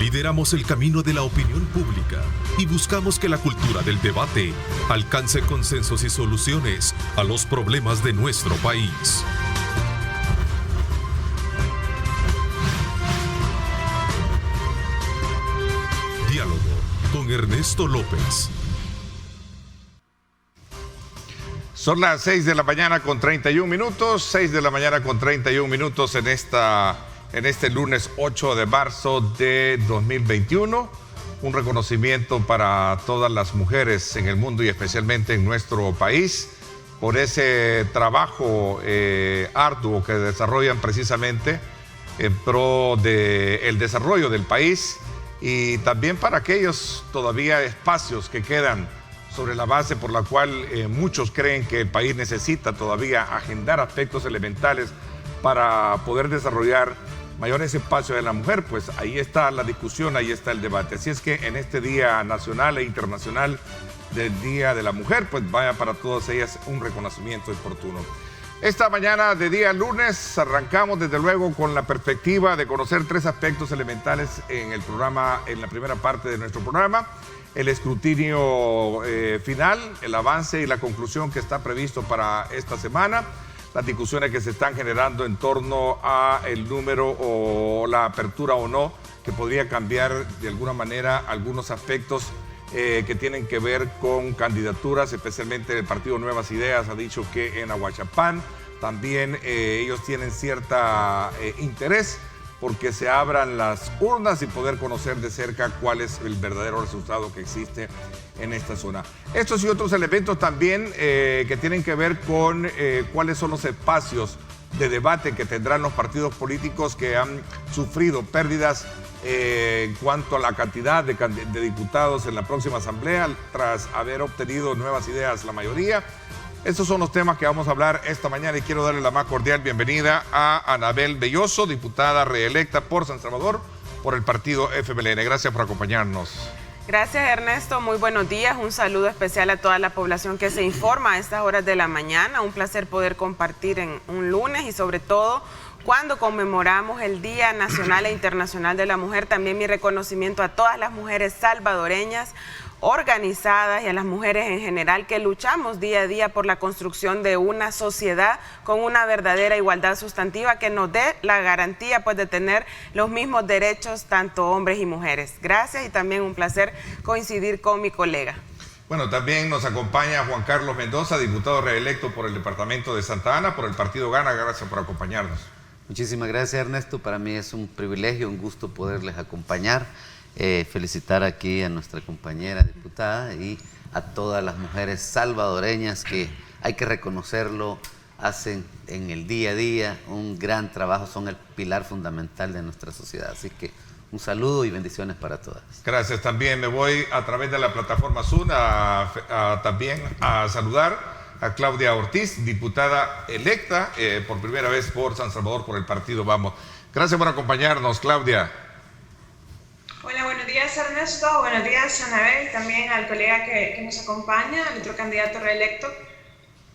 Lideramos el camino de la opinión pública y buscamos que la cultura del debate alcance consensos y soluciones a los problemas de nuestro país. Diálogo con Ernesto López. Son las 6 de la mañana con 31 minutos, 6 de la mañana con 31 minutos en este lunes 8 de marzo de 2021. Un reconocimiento para todas las mujeres en el mundo y especialmente en nuestro país por ese trabajo arduo que desarrollan precisamente en pro del desarrollo del país y también para aquellos todavía espacios que quedan sobre la base por la cual muchos creen que el país necesita todavía agendar aspectos elementales para poder desarrollar mayores espacios de la mujer. Pues ahí está la discusión, ahí está el debate. Así es que en este Día Nacional e Internacional del Día de la Mujer, pues vaya para todas ellas un reconocimiento oportuno. Esta mañana de día lunes arrancamos desde luego con la perspectiva de conocer tres aspectos elementales en el programa, en la primera parte de nuestro programa. El escrutinio final, el avance y la conclusión que está previsto para esta semana, las discusiones que se están generando en torno a el número o la apertura o no, que podría cambiar de alguna manera algunos aspectos que tienen que ver con candidaturas, especialmente el Partido Nuevas Ideas ha dicho que en Ahuachapán también ellos tienen cierta interés porque se abran las urnas y poder conocer de cerca cuál es el verdadero resultado que existe en esta zona. Estos y otros elementos también que tienen que ver con cuáles son los espacios de debate que tendrán los partidos políticos que han sufrido pérdidas en cuanto a la cantidad de diputados en la próxima asamblea tras haber obtenido Nuevas Ideas la mayoría. Estos son los temas que vamos a hablar esta mañana y quiero darle la más cordial bienvenida a Anabel Belloso, diputada reelecta por San Salvador por el partido FMLN. Gracias por acompañarnos. Gracias, Ernesto. Muy buenos días. Un saludo especial a toda la población que se informa a estas horas de la mañana. Un placer poder compartir en un lunes y sobre todo cuando conmemoramos el Día Nacional e Internacional de la Mujer. También mi reconocimiento a todas las mujeres salvadoreñas organizadas y a las mujeres en general que luchamos día a día por la construcción de una sociedad con una verdadera igualdad sustantiva que nos dé la garantía pues de tener los mismos derechos tanto hombres y mujeres. Gracias y también un placer coincidir con mi colega. Bueno, también nos acompaña Juan Carlos Mendoza, diputado reelecto por el departamento de Santa Ana, por el partido Gana. Gracias por acompañarnos. Muchísimas gracias, Ernesto. Para mí es un privilegio, un gusto poderles acompañar. Felicitar aquí a nuestra compañera diputada y a todas las mujeres salvadoreñas que hay que reconocerlo, hacen en el día a día un gran trabajo, son el pilar fundamental de nuestra sociedad. Así que un saludo y bendiciones para todas. Gracias. También me voy a través de la plataforma Zoom también a saludar a Claudia Ortiz, diputada electa por primera vez por San Salvador por el partido Vamos. Gracias por acompañarnos, Claudia. Hola, buenos días, Ernesto. Buenos días, Anabel. También al colega que nos acompaña, al otro candidato reelecto.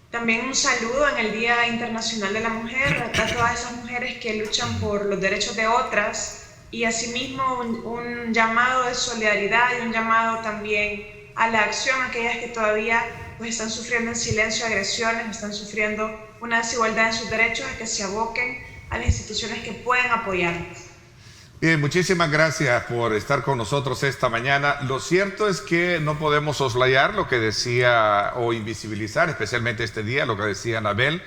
También un saludo en el Día Internacional de la Mujer a todas esas mujeres que luchan por los derechos de otras y asimismo un llamado de solidaridad y un llamado también a la acción a aquellas que todavía pues, están sufriendo en silencio agresiones, están sufriendo una desigualdad en sus derechos, a que se aboquen a las instituciones que pueden apoyarlas. Bien, muchísimas gracias por estar con nosotros esta mañana. Lo cierto es que no podemos soslayar lo que decía o invisibilizar, especialmente este día, lo que decía Anabel,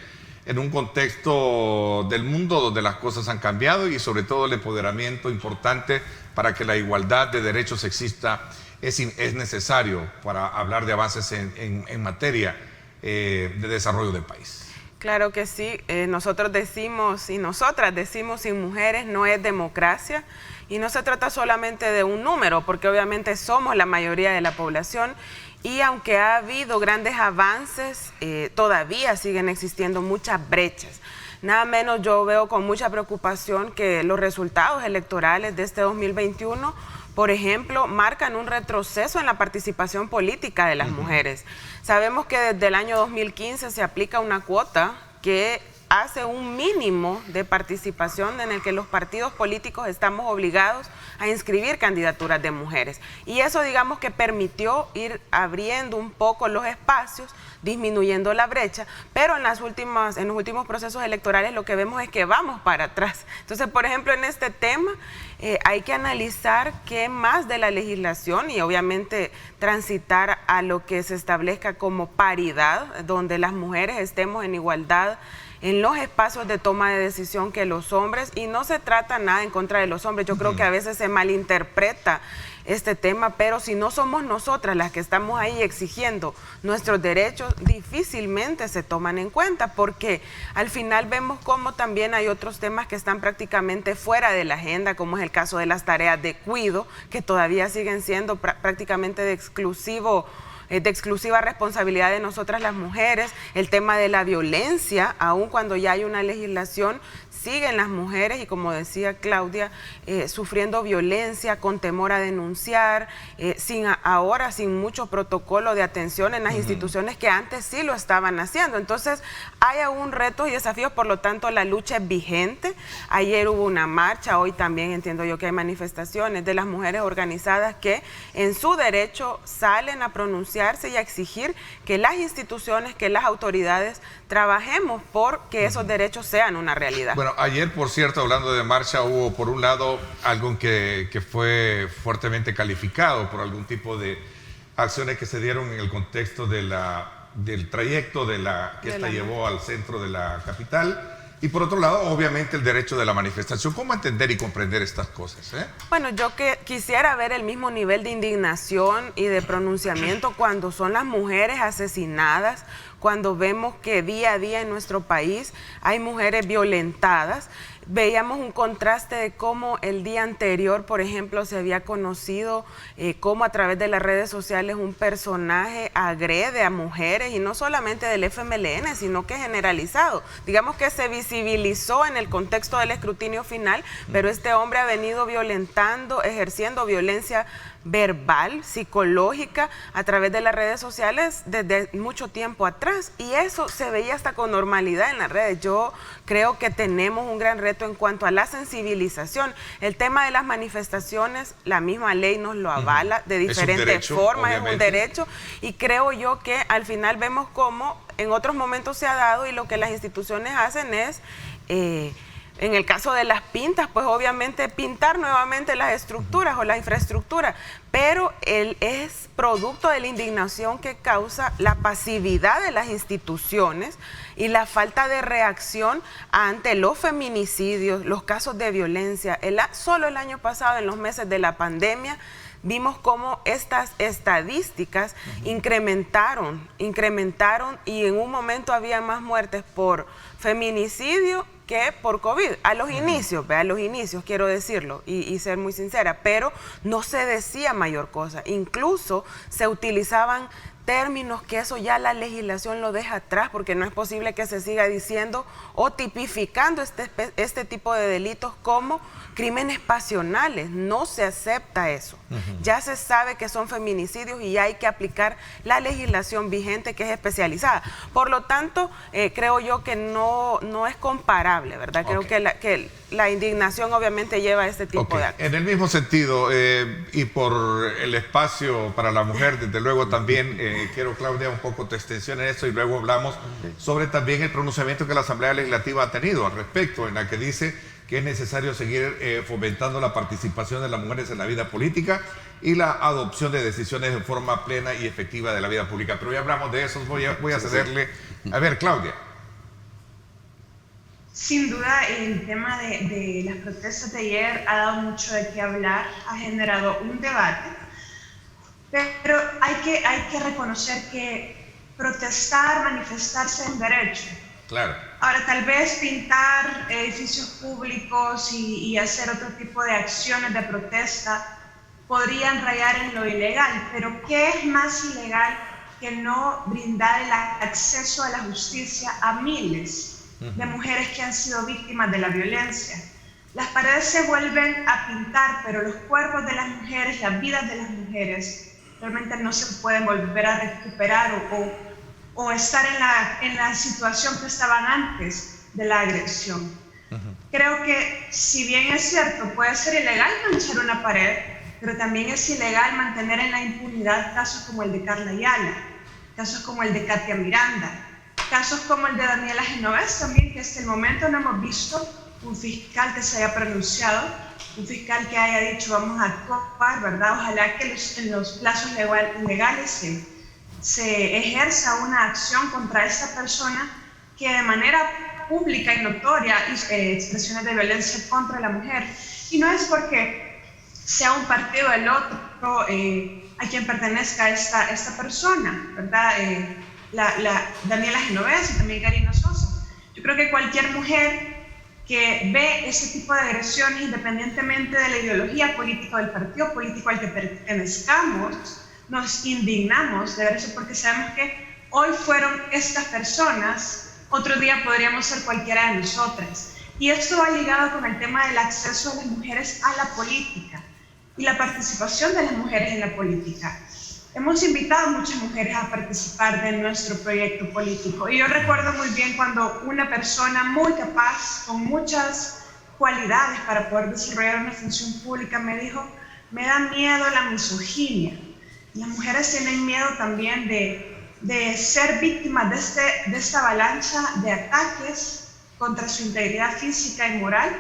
en un contexto del mundo donde las cosas han cambiado y sobre todo el empoderamiento importante para que la igualdad de derechos exista es necesario para hablar de avances en materia de desarrollo del país. Claro que sí, nosotros decimos y nosotras decimos sin mujeres no es democracia y no se trata solamente de un número porque obviamente somos la mayoría de la población y aunque ha habido grandes avances, todavía siguen existiendo muchas brechas. Nada menos yo veo con mucha preocupación que los resultados electorales de este 2021 por ejemplo, marcan un retroceso en la participación política de las mujeres. Sabemos que desde el año 2015 se aplica una cuota que hace un mínimo de participación en el que los partidos políticos estamos obligados a inscribir candidaturas de mujeres. Y eso, digamos, que permitió ir abriendo un poco los espacios, disminuyendo la brecha, pero en los últimos procesos electorales lo que vemos es que vamos para atrás. Entonces, por ejemplo, en este tema hay que analizar qué más de la legislación y obviamente transitar a lo que se establezca como paridad, donde las mujeres estemos en igualdad en los espacios de toma de decisión que los hombres, y no se trata nada en contra de los hombres. Yo creo que a veces se malinterpreta este tema, pero si no somos nosotras las que estamos ahí exigiendo nuestros derechos, difícilmente se toman en cuenta, porque al final vemos cómo también hay otros temas que están prácticamente fuera de la agenda, como es el caso de las tareas de cuidado, que todavía siguen siendo prácticamente de exclusiva responsabilidad de nosotras las mujeres. El tema de la violencia, aun cuando ya hay una legislación, siguen las mujeres, y como decía Claudia, sufriendo violencia, con temor a denunciar, sin mucho protocolo de atención en las instituciones que antes sí lo estaban haciendo. Entonces hay aún retos y desafíos, por lo tanto la lucha es vigente. Ayer hubo una marcha, hoy también entiendo yo que hay manifestaciones de las mujeres organizadas que en su derecho salen a pronunciarse y a exigir que las instituciones, que las autoridades trabajemos por que esos derechos sean una realidad. Bueno, ayer, por cierto, hablando de marcha, hubo por un lado algo que fue fuertemente calificado por algún tipo de acciones que se dieron en el contexto del trayecto que esta llevó al centro de la capital. Y por otro lado, obviamente, el derecho de la manifestación. ¿Cómo entender y comprender estas cosas? Bueno, yo quisiera ver el mismo nivel de indignación y de pronunciamiento cuando son las mujeres asesinadas, cuando vemos que día a día en nuestro país hay mujeres violentadas. Veíamos un contraste de cómo el día anterior, por ejemplo, se había conocido cómo a través de las redes sociales un personaje agrede a mujeres, y no solamente del FMLN, sino que generalizado. Digamos que se visibilizó en el contexto del escrutinio final, pero este hombre ha venido violentando, ejerciendo violencia verbal, psicológica, a través de las redes sociales desde mucho tiempo atrás, y eso se veía hasta con normalidad en las redes. Yo creo que tenemos un gran reto en cuanto a la sensibilización. El tema de las manifestaciones, la misma ley nos lo avala de diferentes formas, es un derecho, y creo yo que al final vemos cómo en otros momentos se ha dado, y lo que las instituciones hacen es en el caso de las pintas, pues obviamente pintar nuevamente las estructuras o la infraestructura, pero es producto de la indignación que causa la pasividad de las instituciones y la falta de reacción ante los feminicidios, los casos de violencia. Solo el año pasado, en los meses de la pandemia, vimos cómo estas estadísticas incrementaron, y en un momento había más muertes por feminicidio que por COVID, a los inicios quiero decirlo y ser muy sincera, pero no se decía mayor cosa. Incluso se utilizaban términos que eso ya la legislación lo deja atrás, porque no es posible que se siga diciendo o tipificando este tipo de delitos como crímenes pasionales. No se acepta eso. Ya se sabe que son feminicidios y ya hay que aplicar la legislación vigente, que es especializada. Por lo tanto, creo yo que no es comparable, ¿verdad? Creo que la indignación obviamente lleva a este tipo de actos. En el mismo sentido, y por el espacio para la mujer, desde luego también quiero, Claudia, un poco tu extensión en esto, y luego hablamos sobre también el pronunciamiento que la Asamblea Legislativa ha tenido al respecto, en la que dice que es necesario seguir fomentando la participación de las mujeres en la vida política y la adopción de decisiones de forma plena y efectiva de la vida pública. Pero ya hablamos de eso, voy a cederle. A ver, Claudia. Sin duda, el tema de las protestas de ayer ha dado mucho de qué hablar, ha generado un debate, pero hay que reconocer que protestar, manifestarse es un derecho. Claro. Ahora, tal vez pintar edificios públicos y hacer otro tipo de acciones de protesta podrían rayar en lo ilegal, pero ¿qué es más ilegal que no brindar el acceso a la justicia a miles de mujeres que han sido víctimas de la violencia? Las paredes se vuelven a pintar, pero los cuerpos de las mujeres, las vidas de las mujeres, realmente no se pueden volver a recuperar o estar en la situación que estaban antes de la agresión. Creo que si bien es cierto, puede ser ilegal manchar una pared, pero también es ilegal mantener en la impunidad casos como el de Carla Ayala, casos como el de Katia Miranda, casos como el de Daniela Genovés también, que hasta el momento no hemos visto un fiscal que se haya pronunciado, un fiscal que haya dicho vamos a actuar, ¿verdad? Ojalá que en los plazos legales se ejerza una acción contra esta persona que de manera pública y notoria expresiones de violencia contra la mujer. Y no es porque sea un partido o el otro a quien pertenezca esta persona, ¿verdad? Daniela Genovés y también Karina Sosa. Yo creo que cualquier mujer que ve ese tipo de agresiones, independientemente de la ideología política o del partido político al que pertenezcamos, nos indignamos de ver eso, porque sabemos que hoy fueron estas personas, otro día podríamos ser cualquiera de nosotras. Y esto va ligado con el tema del acceso de las mujeres a la política y la participación de las mujeres en la política. Hemos invitado a muchas mujeres a participar de nuestro proyecto político. Y yo recuerdo muy bien cuando una persona muy capaz, con muchas cualidades para poder desarrollar una función pública, me dijo, me da miedo la misoginia. Las mujeres tienen miedo también de ser víctimas de esta avalancha de ataques contra su integridad física y moral.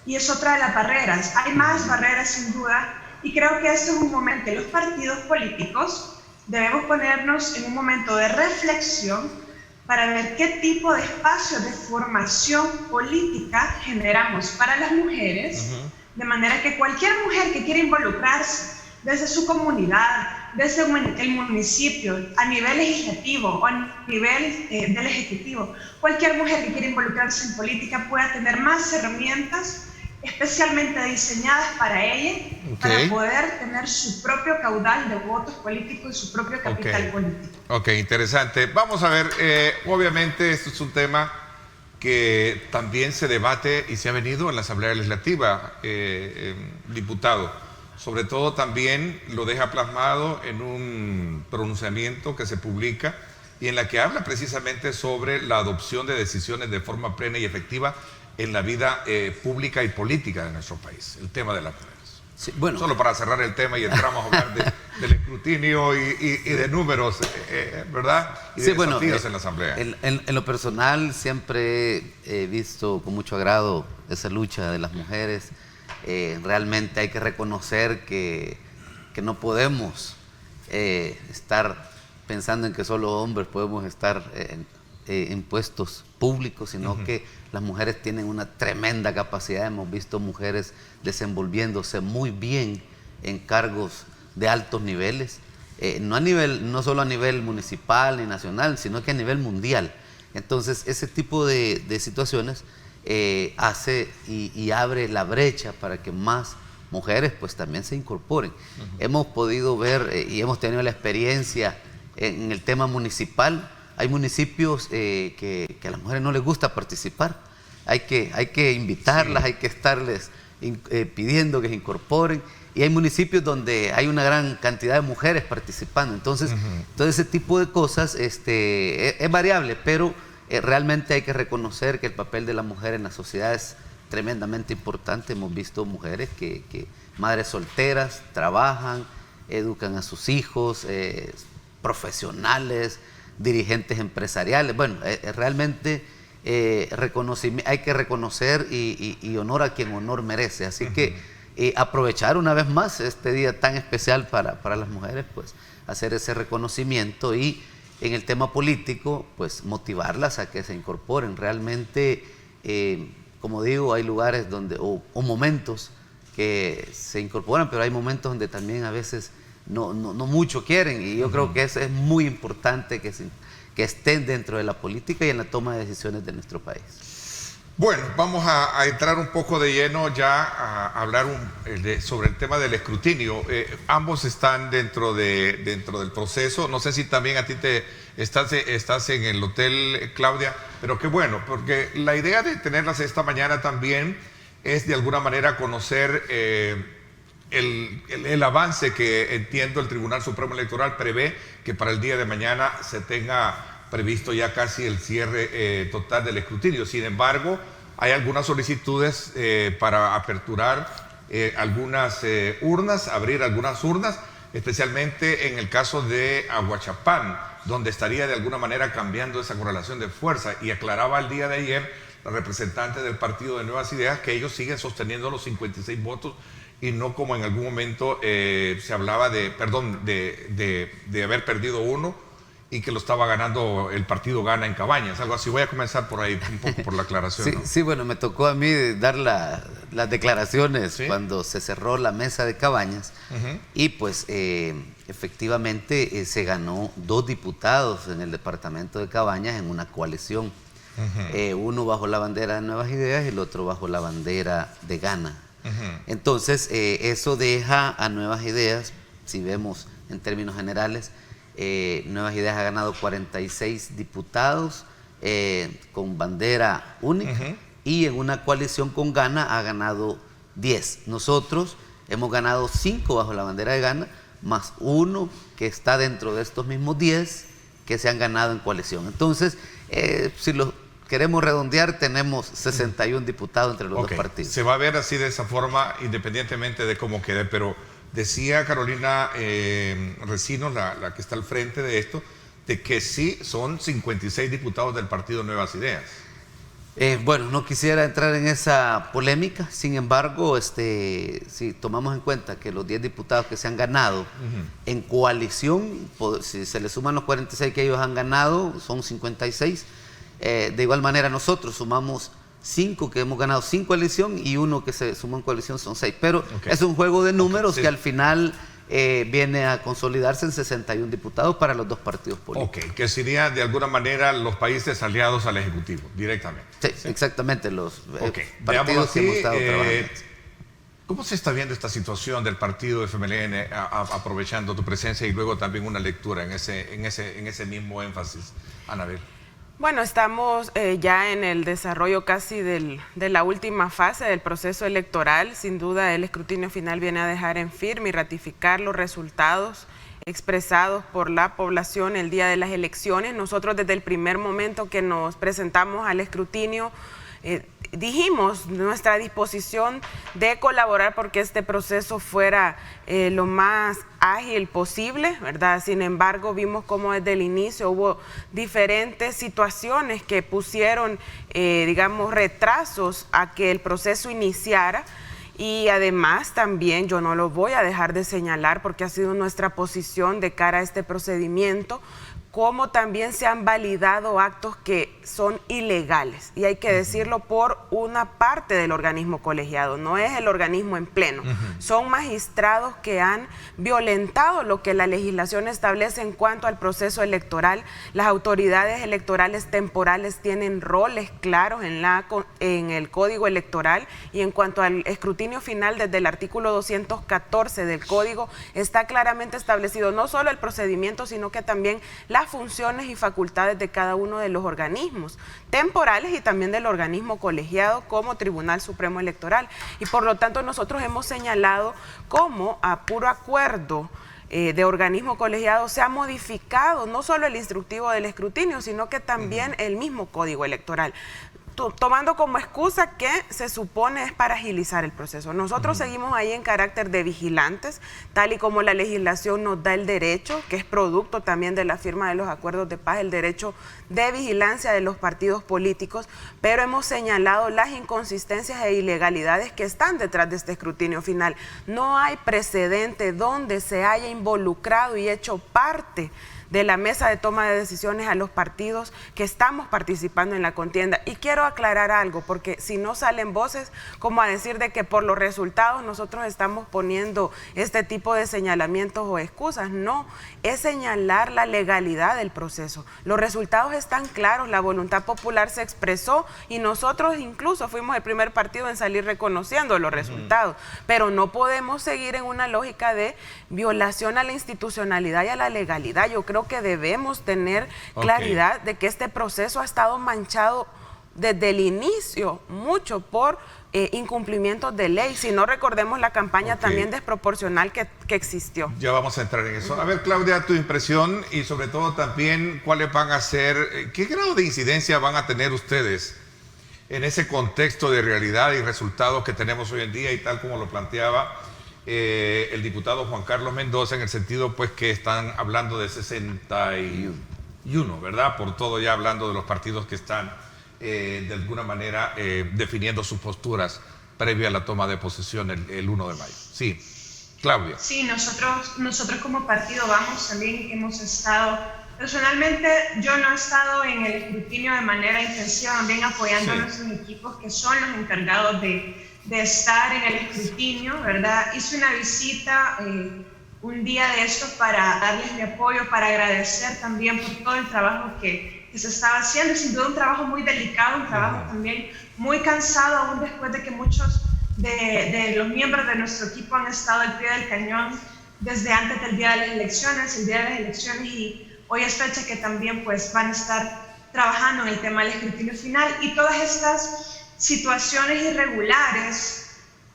Y es otra de las barreras. Hay más barreras sin duda. Y creo que este es un momento que los partidos políticos debemos ponernos en un momento de reflexión para ver qué tipo de espacios de formación política generamos para las mujeres, de manera que cualquier mujer que quiera involucrarse desde su comunidad, desde el municipio, a nivel legislativo o a nivel del ejecutivo, cualquier mujer que quiera involucrarse en política pueda tener más herramientas especialmente diseñadas para ella, para poder tener su propio caudal de votos políticos y su propio capital político. Ok, interesante. Vamos a ver, obviamente esto es un tema que también se debate y se ha venido en la Asamblea Legislativa, diputado. Sobre todo también lo deja plasmado en un pronunciamiento que se publica y en la que habla precisamente sobre la adopción de decisiones de forma plena y efectiva en la vida pública y política de nuestro país, el tema de las mujeres. Sí, bueno. Solo para cerrar el tema y entramos a hablar del escrutinio y de números, ¿verdad? Y de desafíos en la Asamblea. En lo personal siempre he visto con mucho agrado esa lucha de las mujeres. Realmente hay que reconocer que no podemos estar pensando en que solo hombres podemos estar en puestos públicos, sino que las mujeres tienen una tremenda capacidad. Hemos visto mujeres desenvolviéndose muy bien en cargos de altos niveles, no solo a nivel municipal ni nacional, sino que a nivel mundial. Entonces ese tipo de situaciones hace y abre la brecha para que más mujeres pues también se incorporen. Hemos podido ver y hemos tenido la experiencia en el tema municipal. Hay municipios que a las mujeres no les gusta participar. Hay que invitarlas, hay que estarles pidiendo que se incorporen. Y hay municipios donde hay una gran cantidad de mujeres participando. Entonces, todo ese tipo de cosas es variable, pero realmente hay que reconocer que el papel de la mujer en la sociedad es tremendamente importante. Hemos visto mujeres madres solteras, trabajan, educan a sus hijos, profesionales, dirigentes empresariales. Bueno, realmente hay que reconocer y honor a quien honor merece. Así que aprovechar una vez más este día tan especial para las mujeres, pues hacer ese reconocimiento y en el tema político, pues motivarlas a que se incorporen. Realmente, como digo, hay lugares donde, o momentos que se incorporan, pero hay momentos donde también a veces no mucho quieren, y yo creo que eso es muy importante que estén dentro de la política y en la toma de decisiones de nuestro país. Bueno, vamos a entrar un poco de lleno ya a hablar sobre el tema del escrutinio. Ambos están dentro del proceso. No sé si también a ti estás en el hotel, Claudia, pero qué bueno, porque la idea de tenerlas esta mañana también es de alguna manera conocer el avance que entiendo el Tribunal Supremo Electoral prevé que para el día de mañana se tenga previsto ya casi el cierre total del escrutinio. Sin embargo, hay algunas solicitudes para aperturar algunas urnas, abrir algunas urnas, especialmente en el caso de Aguachapán, donde estaría de alguna manera cambiando esa correlación de fuerza. Y aclaraba el día de ayer la representante del Partido de Nuevas Ideas que ellos siguen sosteniendo los 56 votos y no como en algún momento se hablaba de haber perdido uno y que lo estaba ganando el partido Gana en Cabañas, algo así. Voy a comenzar por ahí, un poco por la aclaración. Sí, ¿no? sí, bueno, me tocó a mí dar las declaraciones ¿Sí? cuando se cerró la mesa de Cabañas y pues efectivamente se ganó 2 diputados en el departamento de Cabañas en una coalición. Uno bajo la bandera de Nuevas Ideas y el otro bajo la bandera de Gana. Entonces, eso deja a Nuevas Ideas, si vemos en términos generales, Nuevas Ideas ha ganado 46 diputados con bandera única y en una coalición con Gana ha ganado 10. Nosotros hemos ganado 5 bajo la bandera de Gana, más 1 que está dentro de estos mismos 10 que se han ganado en coalición. Entonces, si lo queremos redondear, tenemos 61 diputados entre los dos partidos. Se va a ver así de esa forma, independientemente de cómo quede, pero decía Carolina Recinos, la que está al frente de esto, de que sí son 56 diputados del Partido Nuevas Ideas. Bueno, no quisiera entrar en esa polémica, sin embargo, si tomamos en cuenta que los 10 diputados que se han ganado en coalición, si se le suman los 46 que ellos han ganado, son 56. De igual manera nosotros sumamos 5 que hemos ganado sin coalición y 1 que se sumó en coalición, son 6. Pero es un juego de números que al final viene a consolidarse en 61 diputados para los dos partidos políticos. Que serían de alguna manera los países aliados al Ejecutivo, directamente. Sí, exactamente, los partidos que hemos estado trabajando. ¿Cómo se está viendo esta situación del partido FMLN, aprovechando tu presencia y luego también una lectura en ese mismo énfasis, Anabel? Bueno, estamos ya en el desarrollo casi de la última fase del proceso electoral. Sin duda, el escrutinio final viene a dejar en firme y ratificar los resultados expresados por la población el día de las elecciones. Nosotros desde el primer momento que nos presentamos al escrutinio dijimos nuestra disposición de colaborar porque este proceso fuera lo más ágil posible, ¿verdad? Sin embargo, vimos cómo desde el inicio hubo diferentes situaciones que pusieron, digamos, retrasos a que el proceso iniciara. Y además también, yo no lo voy a dejar de señalar porque ha sido nuestra posición de cara a este procedimiento, como también se han validado actos que son ilegales, y hay que decirlo por una parte del organismo colegiado, no es el organismo en pleno, son magistrados que han violentado lo que la legislación establece en cuanto al proceso electoral. Las autoridades electorales temporales tienen roles claros en el Código Electoral, y en cuanto al escrutinio final, desde el artículo 214 del Código está claramente establecido no solo el procedimiento, sino que también las funciones y facultades de cada uno de los organismos temporales y también del organismo colegiado como Tribunal Supremo Electoral. Y por lo tanto nosotros hemos señalado cómo a puro acuerdo de organismo colegiado se ha modificado no solo el instructivo del escrutinio, sino que también el mismo Código Electoral, tomando como excusa que se supone es para agilizar el proceso. Nosotros seguimos ahí en carácter de vigilantes, tal y como la legislación nos da el derecho, que es producto también de la firma de los acuerdos de paz, el derecho de vigilancia de los partidos políticos, pero hemos señalado las inconsistencias e ilegalidades que están detrás de este escrutinio final. No hay precedente donde se haya involucrado y hecho parte de la mesa de toma de decisiones a los partidos que estamos participando en la contienda. Y quiero aclarar algo, porque si no salen voces como a decir de que por los resultados nosotros estamos poniendo este tipo de señalamientos o excusas. No, es señalar la legalidad del proceso. Los resultados están claros, la voluntad popular se expresó y nosotros incluso fuimos el primer partido en salir reconociendo los resultados, pero no podemos seguir en una lógica de violación a la institucionalidad y a la legalidad. Yo creo que debemos tener claridad de que este proceso ha estado manchado desde el inicio mucho por incumplimientos de ley. Si no, recordemos la campaña también desproporcional que existió. Ya vamos a entrar en eso. A ver, Claudia, tu impresión y sobre todo también cuáles van a ser, qué grado de incidencia van a tener ustedes en ese contexto de realidad y resultados que tenemos hoy en día, y tal como lo planteaba el diputado Juan Carlos Mendoza, en el sentido pues que están hablando de 61, ¿verdad? Por todo, ya hablando de los partidos que están de alguna manera definiendo sus posturas previa a la toma de posesión el 1 de mayo. Sí, Claudia. Sí, nosotros como partido Vamos también hemos estado, personalmente yo no he estado en el escrutinio de manera intensiva, también apoyando a nuestros equipos que son los encargados de estar en el escrutinio, ¿verdad? Hice una visita un día de estos para darles mi apoyo, para agradecer también por todo el trabajo que se estaba haciendo, sin duda un trabajo muy delicado, un trabajo también muy cansado, aún después de que muchos de los miembros de nuestro equipo han estado al pie del cañón desde antes del día de las elecciones, el día de las elecciones, y hoy es fecha que también pues van a estar trabajando en el tema del escrutinio final, y todas estas situaciones irregulares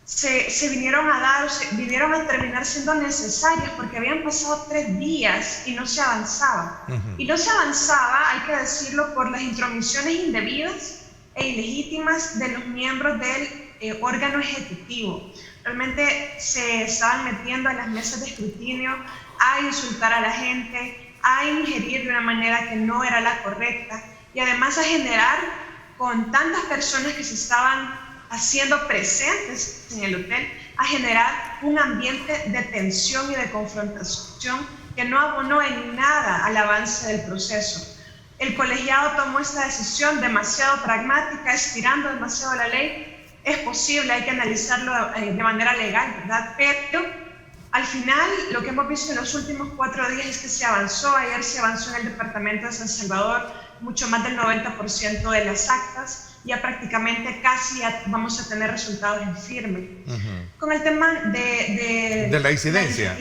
se vinieron a dar, vinieron a terminar siendo necesarias porque habían pasado 3 días y no se avanzaba. Y no se avanzaba, hay que decirlo, por las intromisiones indebidas e ilegítimas de los miembros del órgano ejecutivo. Realmente se estaban metiendo a las mesas de escrutinio a insultar a la gente, a ingerir de una manera que no era la correcta, y además a generar, con tantas personas que se estaban haciendo presentes en el hotel, a generar un ambiente de tensión y de confrontación que no abonó en nada al avance del proceso. El colegiado tomó esta decisión demasiado pragmática, estirando demasiado la ley. Es posible, hay que analizarlo de manera legal, ¿verdad? Pero al final, lo que hemos visto en los últimos 4 días es que se avanzó. Ayer se avanzó en el departamento de San Salvador mucho más del 90% de las actas. Ya prácticamente casi vamos a tener resultados en firme. Con el tema de la incidencia.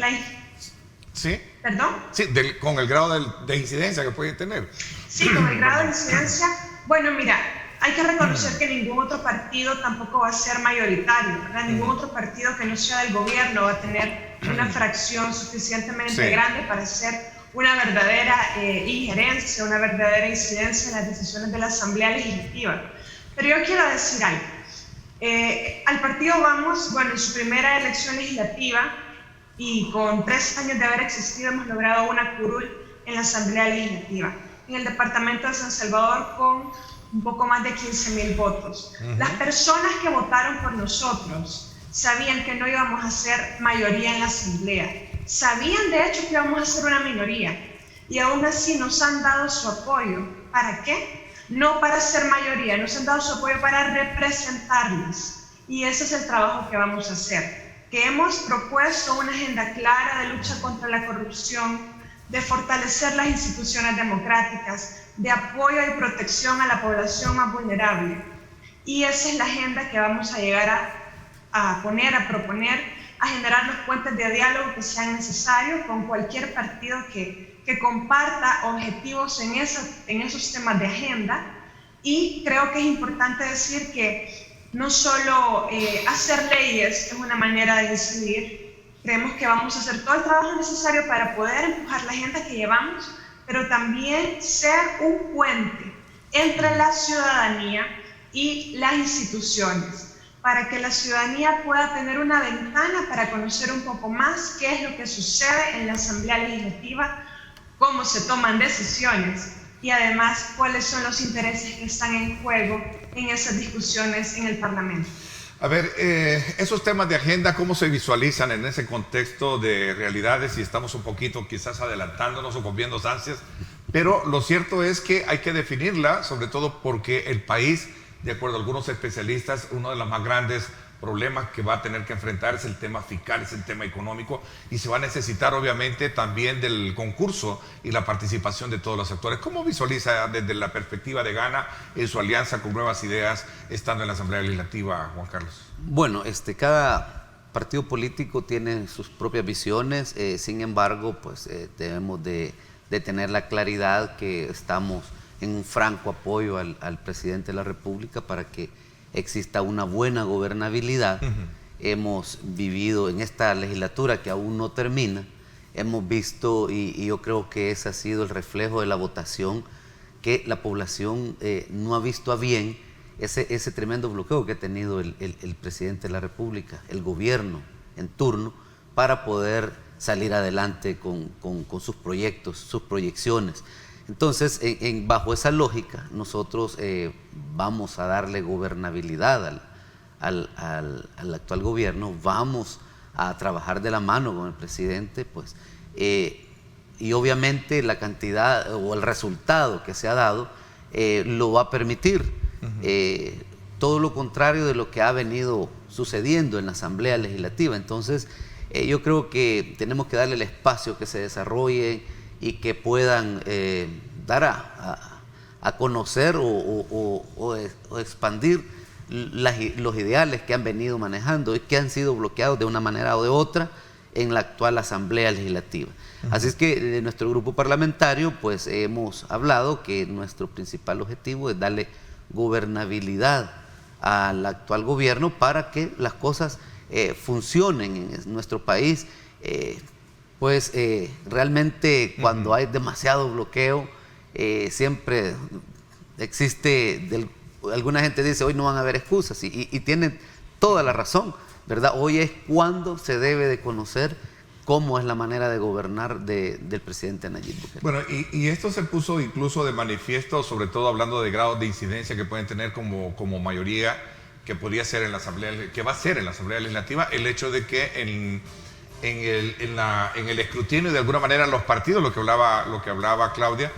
¿Sí? ¿Perdón? Sí, con el grado de incidencia que puede tener. Sí, con el grado de incidencia. Bueno, mira, hay que reconocer que ningún otro partido tampoco va a ser mayoritario, ¿verdad? Ningún otro partido que no sea del gobierno va a tener una fracción suficientemente grande para hacer una verdadera injerencia, una verdadera incidencia en las decisiones de la Asamblea Legislativa. Pero yo quiero decir algo. Al partido Vamos, bueno, en su primera elección legislativa y con 3 años de haber existido, hemos logrado una curul en la Asamblea Legislativa, en el departamento de San Salvador, con un poco más de 15.000 votos. Las personas que votaron por nosotros sabían que no íbamos a ser mayoría en la Asamblea, sabían de hecho que íbamos a ser una minoría, y aún así nos han dado su apoyo. ¿Para qué? No para ser mayoría, nos han dado su apoyo para representarles, y ese es el trabajo que vamos a hacer, que hemos propuesto una agenda clara de lucha contra la corrupción, de fortalecer las instituciones democráticas, de apoyo y protección a la población más vulnerable, y esa es la agenda que vamos a llegar a proponer, a generar los puentes de diálogo que sean necesarios con cualquier partido que comparta objetivos en esos temas de agenda. Y creo que es importante decir que no solo hacer leyes es una manera de incidir, creemos que vamos a hacer todo el trabajo necesario para poder empujar la agenda que llevamos, pero también ser un puente entre la ciudadanía y las instituciones, para que la ciudadanía pueda tener una ventana para conocer un poco más qué es lo que sucede en la Asamblea Legislativa, cómo se toman decisiones y además cuáles son los intereses que están en juego en esas discusiones en el Parlamento. A ver, esos temas de agenda, ¿cómo se visualizan en ese contexto de realidades? Y estamos un poquito quizás adelantándonos o comiendo ansias, pero lo cierto es que hay que definirla, sobre todo porque el país, de acuerdo a algunos especialistas, uno de los más grandes problemas que va a tener que enfrentar es el tema fiscal, es el tema económico, y se va a necesitar obviamente también del concurso y la participación de todos los actores. ¿Cómo visualiza desde la perspectiva de Gana en su alianza con Nuevas Ideas estando en la Asamblea Legislativa, Juan Carlos? Bueno, cada partido político tiene sus propias visiones, sin embargo, pues debemos de tener la claridad que estamos en un franco apoyo al presidente de la República para que exista una buena gobernabilidad. Hemos vivido en esta legislatura que aún no termina, hemos visto, y yo creo que ese ha sido el reflejo de la votación, que la población no ha visto a bien ese tremendo bloqueo que ha tenido el presidente de la República, el gobierno en turno, para poder salir adelante con sus proyectos, sus proyecciones. Entonces, bajo esa lógica, nosotros vamos a darle gobernabilidad al actual gobierno, vamos a trabajar de la mano con el presidente, pues, y obviamente la cantidad o el resultado que se ha dado lo va a permitir. Todo lo contrario de lo que ha venido sucediendo en la Asamblea Legislativa. Entonces, yo creo que tenemos que darle el espacio que se desarrolle y que puedan dar a conocer o expandir los ideales que han venido manejando y que han sido bloqueados de una manera o de otra en la actual Asamblea Legislativa. Así es que de nuestro grupo parlamentario pues hemos hablado que nuestro principal objetivo es darle gobernabilidad al actual gobierno para que las cosas funcionen en nuestro país. Realmente cuando hay demasiado bloqueo siempre existe, alguna gente dice hoy no van a haber excusas y tienen toda la razón, ¿verdad? Hoy es cuando se debe de conocer cómo es la manera de gobernar del presidente Nayib Bukele. Bueno, y esto se puso incluso de manifiesto, sobre todo hablando de grados de incidencia que pueden tener como mayoría, que podría ser en la Asamblea, que va a ser en la Asamblea Legislativa, el hecho de que en el escrutinio de alguna manera los partidos, lo que hablaba Claudia,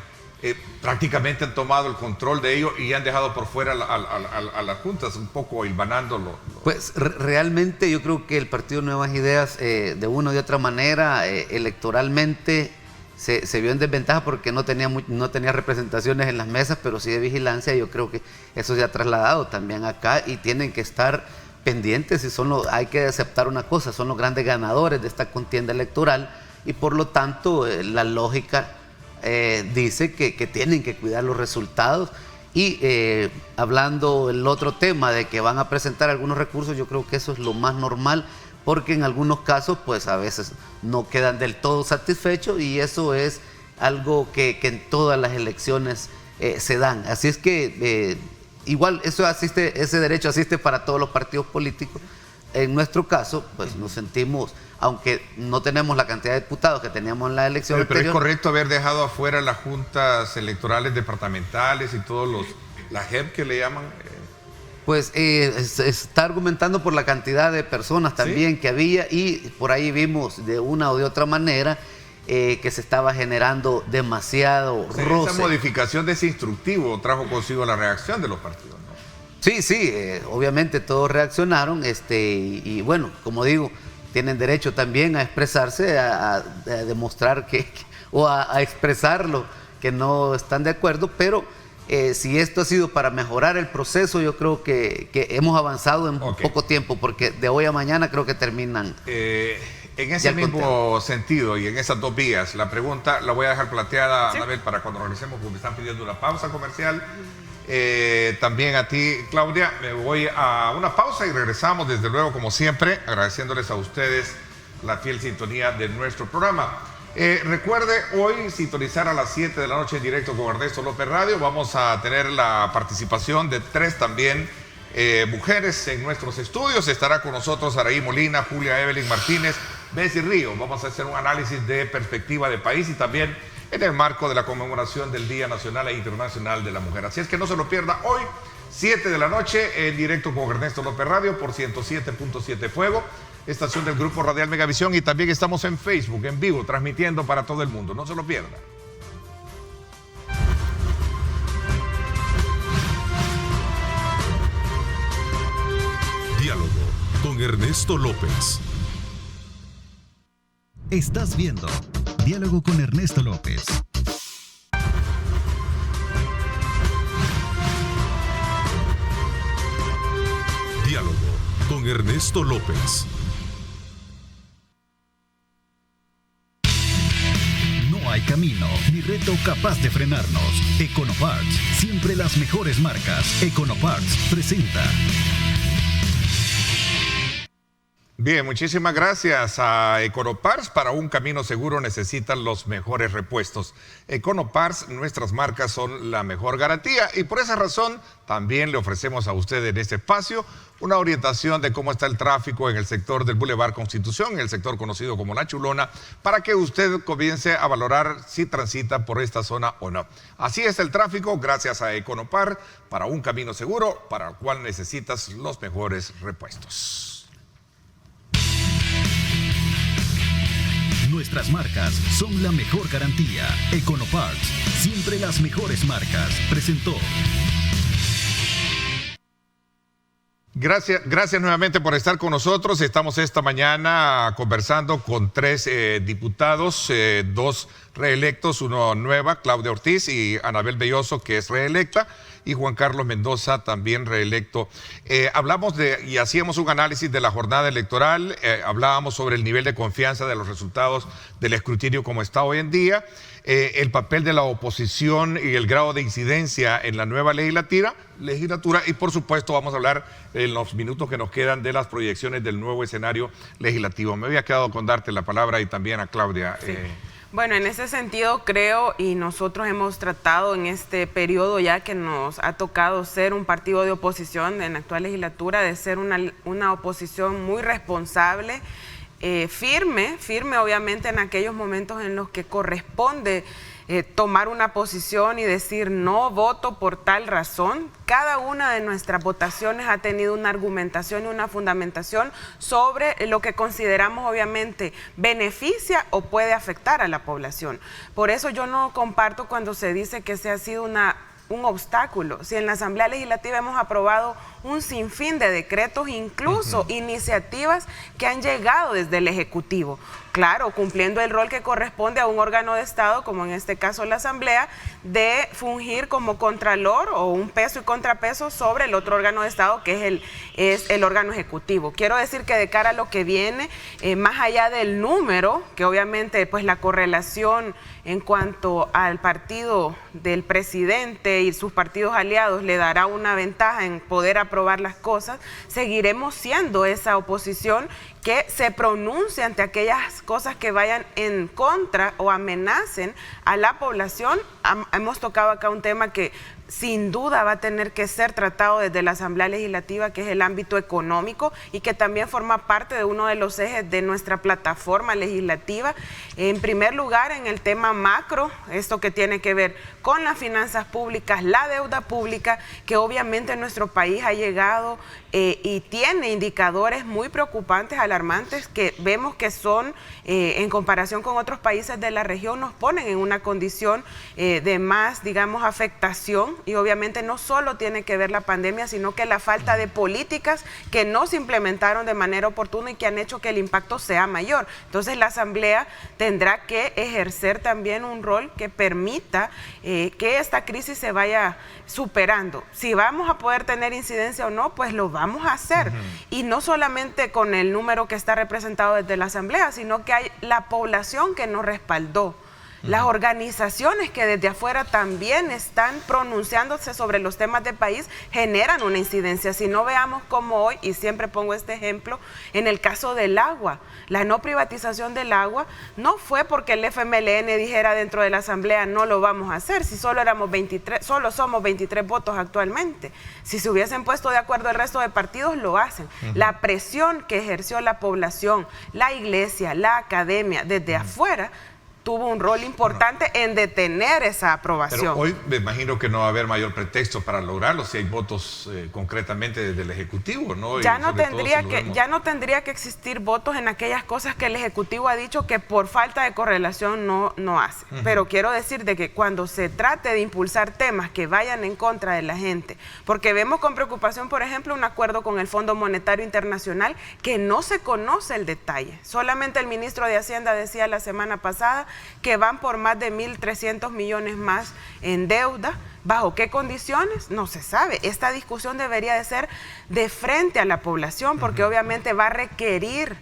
prácticamente han tomado el control de ello y han dejado por fuera a las juntas, un poco hilvanándolo. Pues realmente yo creo que el Partido Nuevas Ideas, de una o de otra manera, electoralmente se vio en desventaja porque no tenía representaciones en las mesas, pero sí de vigilancia. Yo creo que eso se ha trasladado también acá y tienen que estar pendientes y hay que aceptar una cosa, son los grandes ganadores de esta contienda electoral y por lo tanto la lógica dice que tienen que cuidar los resultados y hablando el otro tema de que van a presentar algunos recursos, yo creo que eso es lo más normal porque en algunos casos pues a veces no quedan del todo satisfechos y eso es algo que en todas las elecciones se dan. Así es que igual ese derecho asiste para todos los partidos políticos. En nuestro caso pues nos sentimos, aunque no tenemos la cantidad de diputados que teníamos en la elección anterior. Pero es correcto haber dejado afuera las juntas electorales departamentales y todos la JEP que le llaman. Pues está argumentando por la cantidad de personas también que había y por ahí vimos de una o de otra manera que se estaba generando demasiado roce. Esa modificación de ese instructivo trajo consigo la reacción de los partidos, ¿no? Sí, obviamente todos reaccionaron y bueno, como digo, tienen derecho también a expresarse, a demostrar o a expresarlo que no están de acuerdo, pero si esto ha sido para mejorar el proceso, yo creo que hemos avanzado en poco tiempo, porque de hoy a mañana creo que terminan. En ese mismo sentido y en esas dos vías, la pregunta la voy a dejar planteada, Anabel, para cuando regresemos, porque me están pidiendo una pausa comercial. También a ti, Claudia, me voy a una pausa y regresamos, desde luego, como siempre, agradeciéndoles a ustedes la fiel sintonía de nuestro programa. Recuerde hoy sintonizar a las 7 de la noche en directo con Ernesto López Radio. Vamos a tener la participación de 3 también mujeres en nuestros estudios. Estará con nosotros Araí Molina, Julia Evelyn Martínez, Bessie Río. Vamos a hacer un análisis de perspectiva de país y también en el marco de la conmemoración del Día Nacional e Internacional de la Mujer. Así es que no se lo pierda hoy, 7 de la noche, en directo con Ernesto López Radio por 107.7 Fuego, estación del Grupo Radial Megavisión, y también estamos en Facebook, en vivo, transmitiendo para todo el mundo. No se lo pierda. Diálogo con Ernesto López. Estás viendo Diálogo con Ernesto López. Diálogo con Ernesto López. No hay camino ni reto capaz de frenarnos. Econoparts, siempre las mejores marcas. Econoparts presenta. Bien, muchísimas gracias a Econopars. Para un camino seguro necesitan los mejores repuestos. Econopars, nuestras marcas son la mejor garantía y por esa razón también le ofrecemos a usted en este espacio una orientación de cómo está el tráfico en el sector del Boulevard Constitución, en el sector conocido como La Chulona, para que usted comience a valorar si transita por esta zona o no. Así es el tráfico gracias a Econopar, para un camino seguro, para el cual necesitas los mejores repuestos. Nuestras marcas son la mejor garantía. Econoparts, siempre las mejores marcas. Presentó. Gracias nuevamente por estar con nosotros. Estamos esta mañana conversando con 3 diputados, 2 reelectos, uno nueva, Claudia Ortiz, y Anabel Belloso, que es reelecta, y Juan Carlos Mendoza, también reelecto. Hablamos y hacíamos un análisis de la jornada electoral, hablábamos sobre el nivel de confianza de los resultados del escrutinio como está hoy en día, el papel de la oposición y el grado de incidencia en la nueva legislatura, y por supuesto vamos a hablar en los minutos que nos quedan de las proyecciones del nuevo escenario legislativo. Me había quedado con darte la palabra y también a Claudia. Sí. Bueno, en ese sentido creo, y nosotros hemos tratado en este periodo ya que nos ha tocado ser un partido de oposición en la actual legislatura, de ser una oposición muy responsable, firme obviamente en aquellos momentos en los que corresponde tomar una posición y decir no voto por tal razón. Cada una de nuestras votaciones ha tenido una argumentación y una fundamentación sobre lo que consideramos obviamente beneficia o puede afectar a la población. Por eso yo no comparto cuando se dice que se ha sido un obstáculo. Si en la Asamblea Legislativa hemos aprobado un sinfín de decretos, incluso iniciativas que han llegado desde el Ejecutivo. Claro, cumpliendo el rol que corresponde a un órgano de Estado, como en este caso la Asamblea, de fungir como contralor o un peso y contrapeso sobre el otro órgano de Estado, que es el órgano ejecutivo. Quiero decir que de cara a lo que viene, más allá del número, que obviamente pues la correlación en cuanto al partido del presidente y sus partidos aliados le dará una ventaja en poder aprobar las cosas, seguiremos siendo esa oposición que se pronuncie ante aquellas cosas que vayan en contra o amenacen a la población. Hemos tocado acá un tema que sin duda va a tener que ser tratado desde la Asamblea Legislativa, que es el ámbito económico y que también forma parte de uno de los ejes de nuestra plataforma legislativa. En primer lugar, en el tema macro, esto que tiene que ver con las finanzas públicas, la deuda pública, que obviamente en nuestro país ha llegado y tiene indicadores muy preocupantes, alarmantes, que vemos que son, en comparación con otros países de la región, nos ponen en una condición de más, digamos, afectación. Y obviamente no solo tiene que ver la pandemia, sino que la falta de políticas que no se implementaron de manera oportuna y que han hecho que el impacto sea mayor. Entonces la Asamblea tendrá que ejercer también un rol que permita que esta crisis se vaya superando. Si vamos a poder tener incidencia o no, pues lo vamos a hacer. Y no solamente con el número que está representado desde la Asamblea, sino que hay la población que nos respaldó. Las organizaciones que desde afuera también están pronunciándose sobre los temas del país generan una incidencia. Si no, veamos como hoy, y siempre pongo este ejemplo, en el caso del agua, la no privatización del agua no fue porque el FMLN dijera dentro de la Asamblea no lo vamos a hacer, si solo somos 23 votos actualmente. Si se hubiesen puesto de acuerdo el resto de partidos, lo hacen. La presión que ejerció la población, la iglesia, la academia, desde afuera, tuvo un rol importante en detener esa aprobación. Pero hoy me imagino que no va a haber mayor pretexto para lograrlo si hay votos concretamente desde el Ejecutivo, ¿no? Ya no tendría que existir votos en aquellas cosas que el Ejecutivo ha dicho que por falta de correlación no hace. Pero quiero decir de que cuando se trate de impulsar temas que vayan en contra de la gente, porque vemos con preocupación, por ejemplo, un acuerdo con el Fondo Monetario Internacional que no se conoce el detalle. Solamente el ministro de Hacienda decía la semana pasada que van por más de 1.300 millones más en deuda. ¿Bajo qué condiciones? No se sabe. Esta discusión debería de ser de frente a la población porque obviamente va a requerir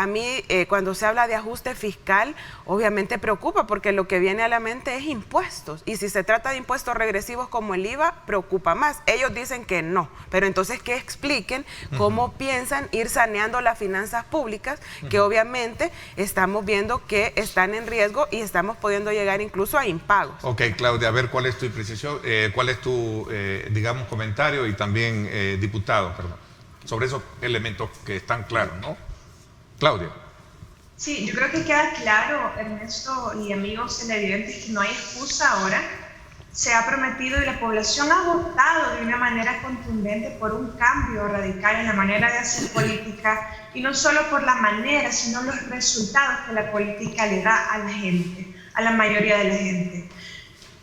a mí cuando se habla de ajuste fiscal, obviamente preocupa porque lo que viene a la mente es impuestos. Y si se trata de impuestos regresivos como el IVA, preocupa más. Ellos dicen que no, pero entonces que expliquen cómo piensan ir saneando las finanzas públicas, que obviamente estamos viendo que están en riesgo y estamos pudiendo llegar incluso a impagos. Ok, Claudia, a ver cuál es tu imprecisión, cuál es tu, digamos, comentario y también, diputado, perdón, sobre esos elementos que están claros, ¿no? Claudia. Sí, yo creo que queda claro, Ernesto y amigos televidentes, que no hay excusa ahora. Se ha prometido y la población ha votado de una manera contundente por un cambio radical en la manera de hacer política, y no solo por la manera, sino los resultados que la política le da a la gente, a la mayoría de la gente.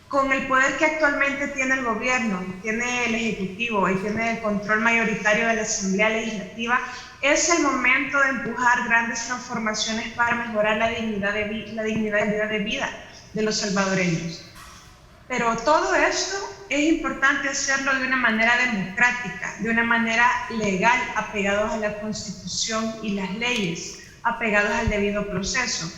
Con el poder que actualmente tiene el gobierno, tiene el Ejecutivo y tiene el control mayoritario de la Asamblea Legislativa, es el momento de empujar grandes transformaciones para mejorar la dignidad de vida de los salvadoreños. Pero todo esto es importante hacerlo de una manera democrática, de una manera legal, apegados a la Constitución y las leyes, apegados al debido proceso.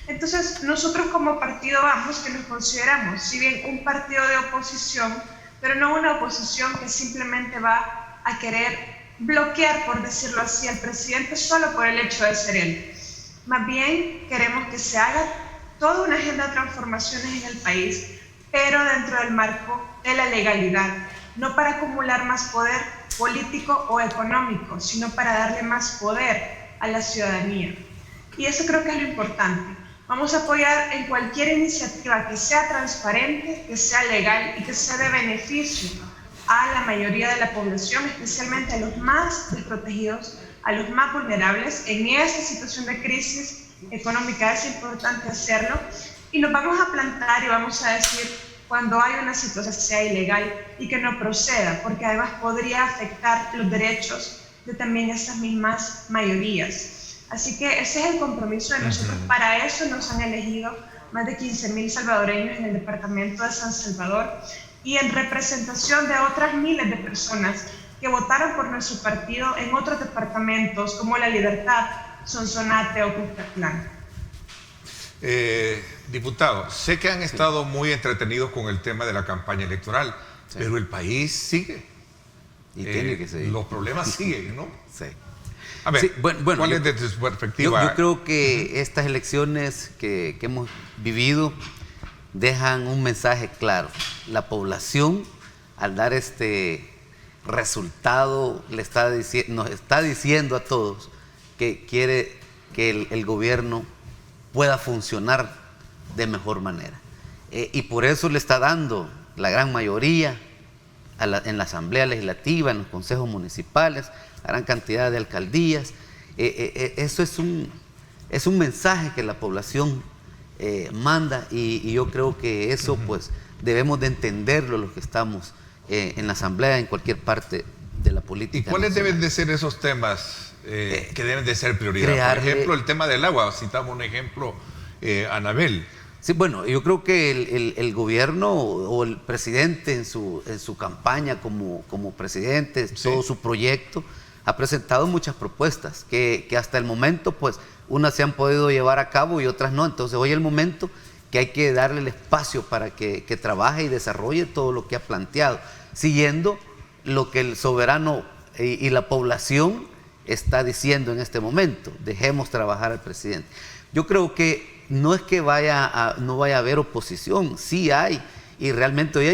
Entonces, nosotros como partido Vamos, que nos consideramos, si bien un partido de oposición, pero no una oposición que simplemente va a querer bloquear, por decirlo así, al presidente solo por el hecho de ser él. Más bien, queremos que se haga toda una agenda de transformaciones en el país, pero dentro del marco de la legalidad, no para acumular más poder político o económico, sino para darle más poder a la ciudadanía. Y eso creo que es lo importante. Vamos a apoyar en cualquier iniciativa que sea transparente, que sea legal y que sea de beneficio a la mayoría de la población, especialmente a los más desprotegidos, a los más vulnerables. En esta situación de crisis económica es importante hacerlo, y nos vamos a plantar y vamos a decir cuando hay una situación que sea ilegal y que no proceda, porque además podría afectar los derechos de también estas mismas mayorías. Así que ese es el compromiso de nosotros. Para eso nos han elegido más de 15.000 salvadoreños en el departamento de San Salvador, y en representación de otras miles de personas que votaron por nuestro partido en otros departamentos como La Libertad, Sonsonate o Cuscatlán. Diputado, sé que han estado muy entretenidos con el tema de la campaña electoral, pero el país sigue. Y tiene que seguir. Los problemas siguen, ¿no? Sí. A ver, Sí, bueno, ¿cuál es de tu perspectiva? Yo creo que estas elecciones que hemos vivido dejan un mensaje claro. La población, al dar este resultado, nos está diciendo a todos que quiere que el gobierno pueda funcionar de mejor manera. Y por eso le está dando la gran mayoría en la Asamblea Legislativa, en los consejos municipales, la gran cantidad de alcaldías. Eso es un mensaje que la población manda, y yo creo que eso pues debemos de entenderlo los que estamos en la Asamblea, en cualquier parte de la política. ¿Y cuáles nacional. deben de ser esos temas que deben de ser prioridad? Por ejemplo, el tema del agua, citamos un ejemplo, Anabel. Sí, bueno, yo creo que el gobierno o el presidente en su campaña como presidente, sí, todo su proyecto, ha presentado muchas propuestas que hasta el momento pues unas se han podido llevar a cabo y otras no. Entonces hoy es el momento que hay que darle el espacio para que trabaje y desarrolle todo lo que ha planteado, siguiendo lo que el soberano y la población está diciendo en este momento. Dejemos trabajar al presidente. Yo creo que no es que no vaya a haber oposición, sí hay, y realmente hoy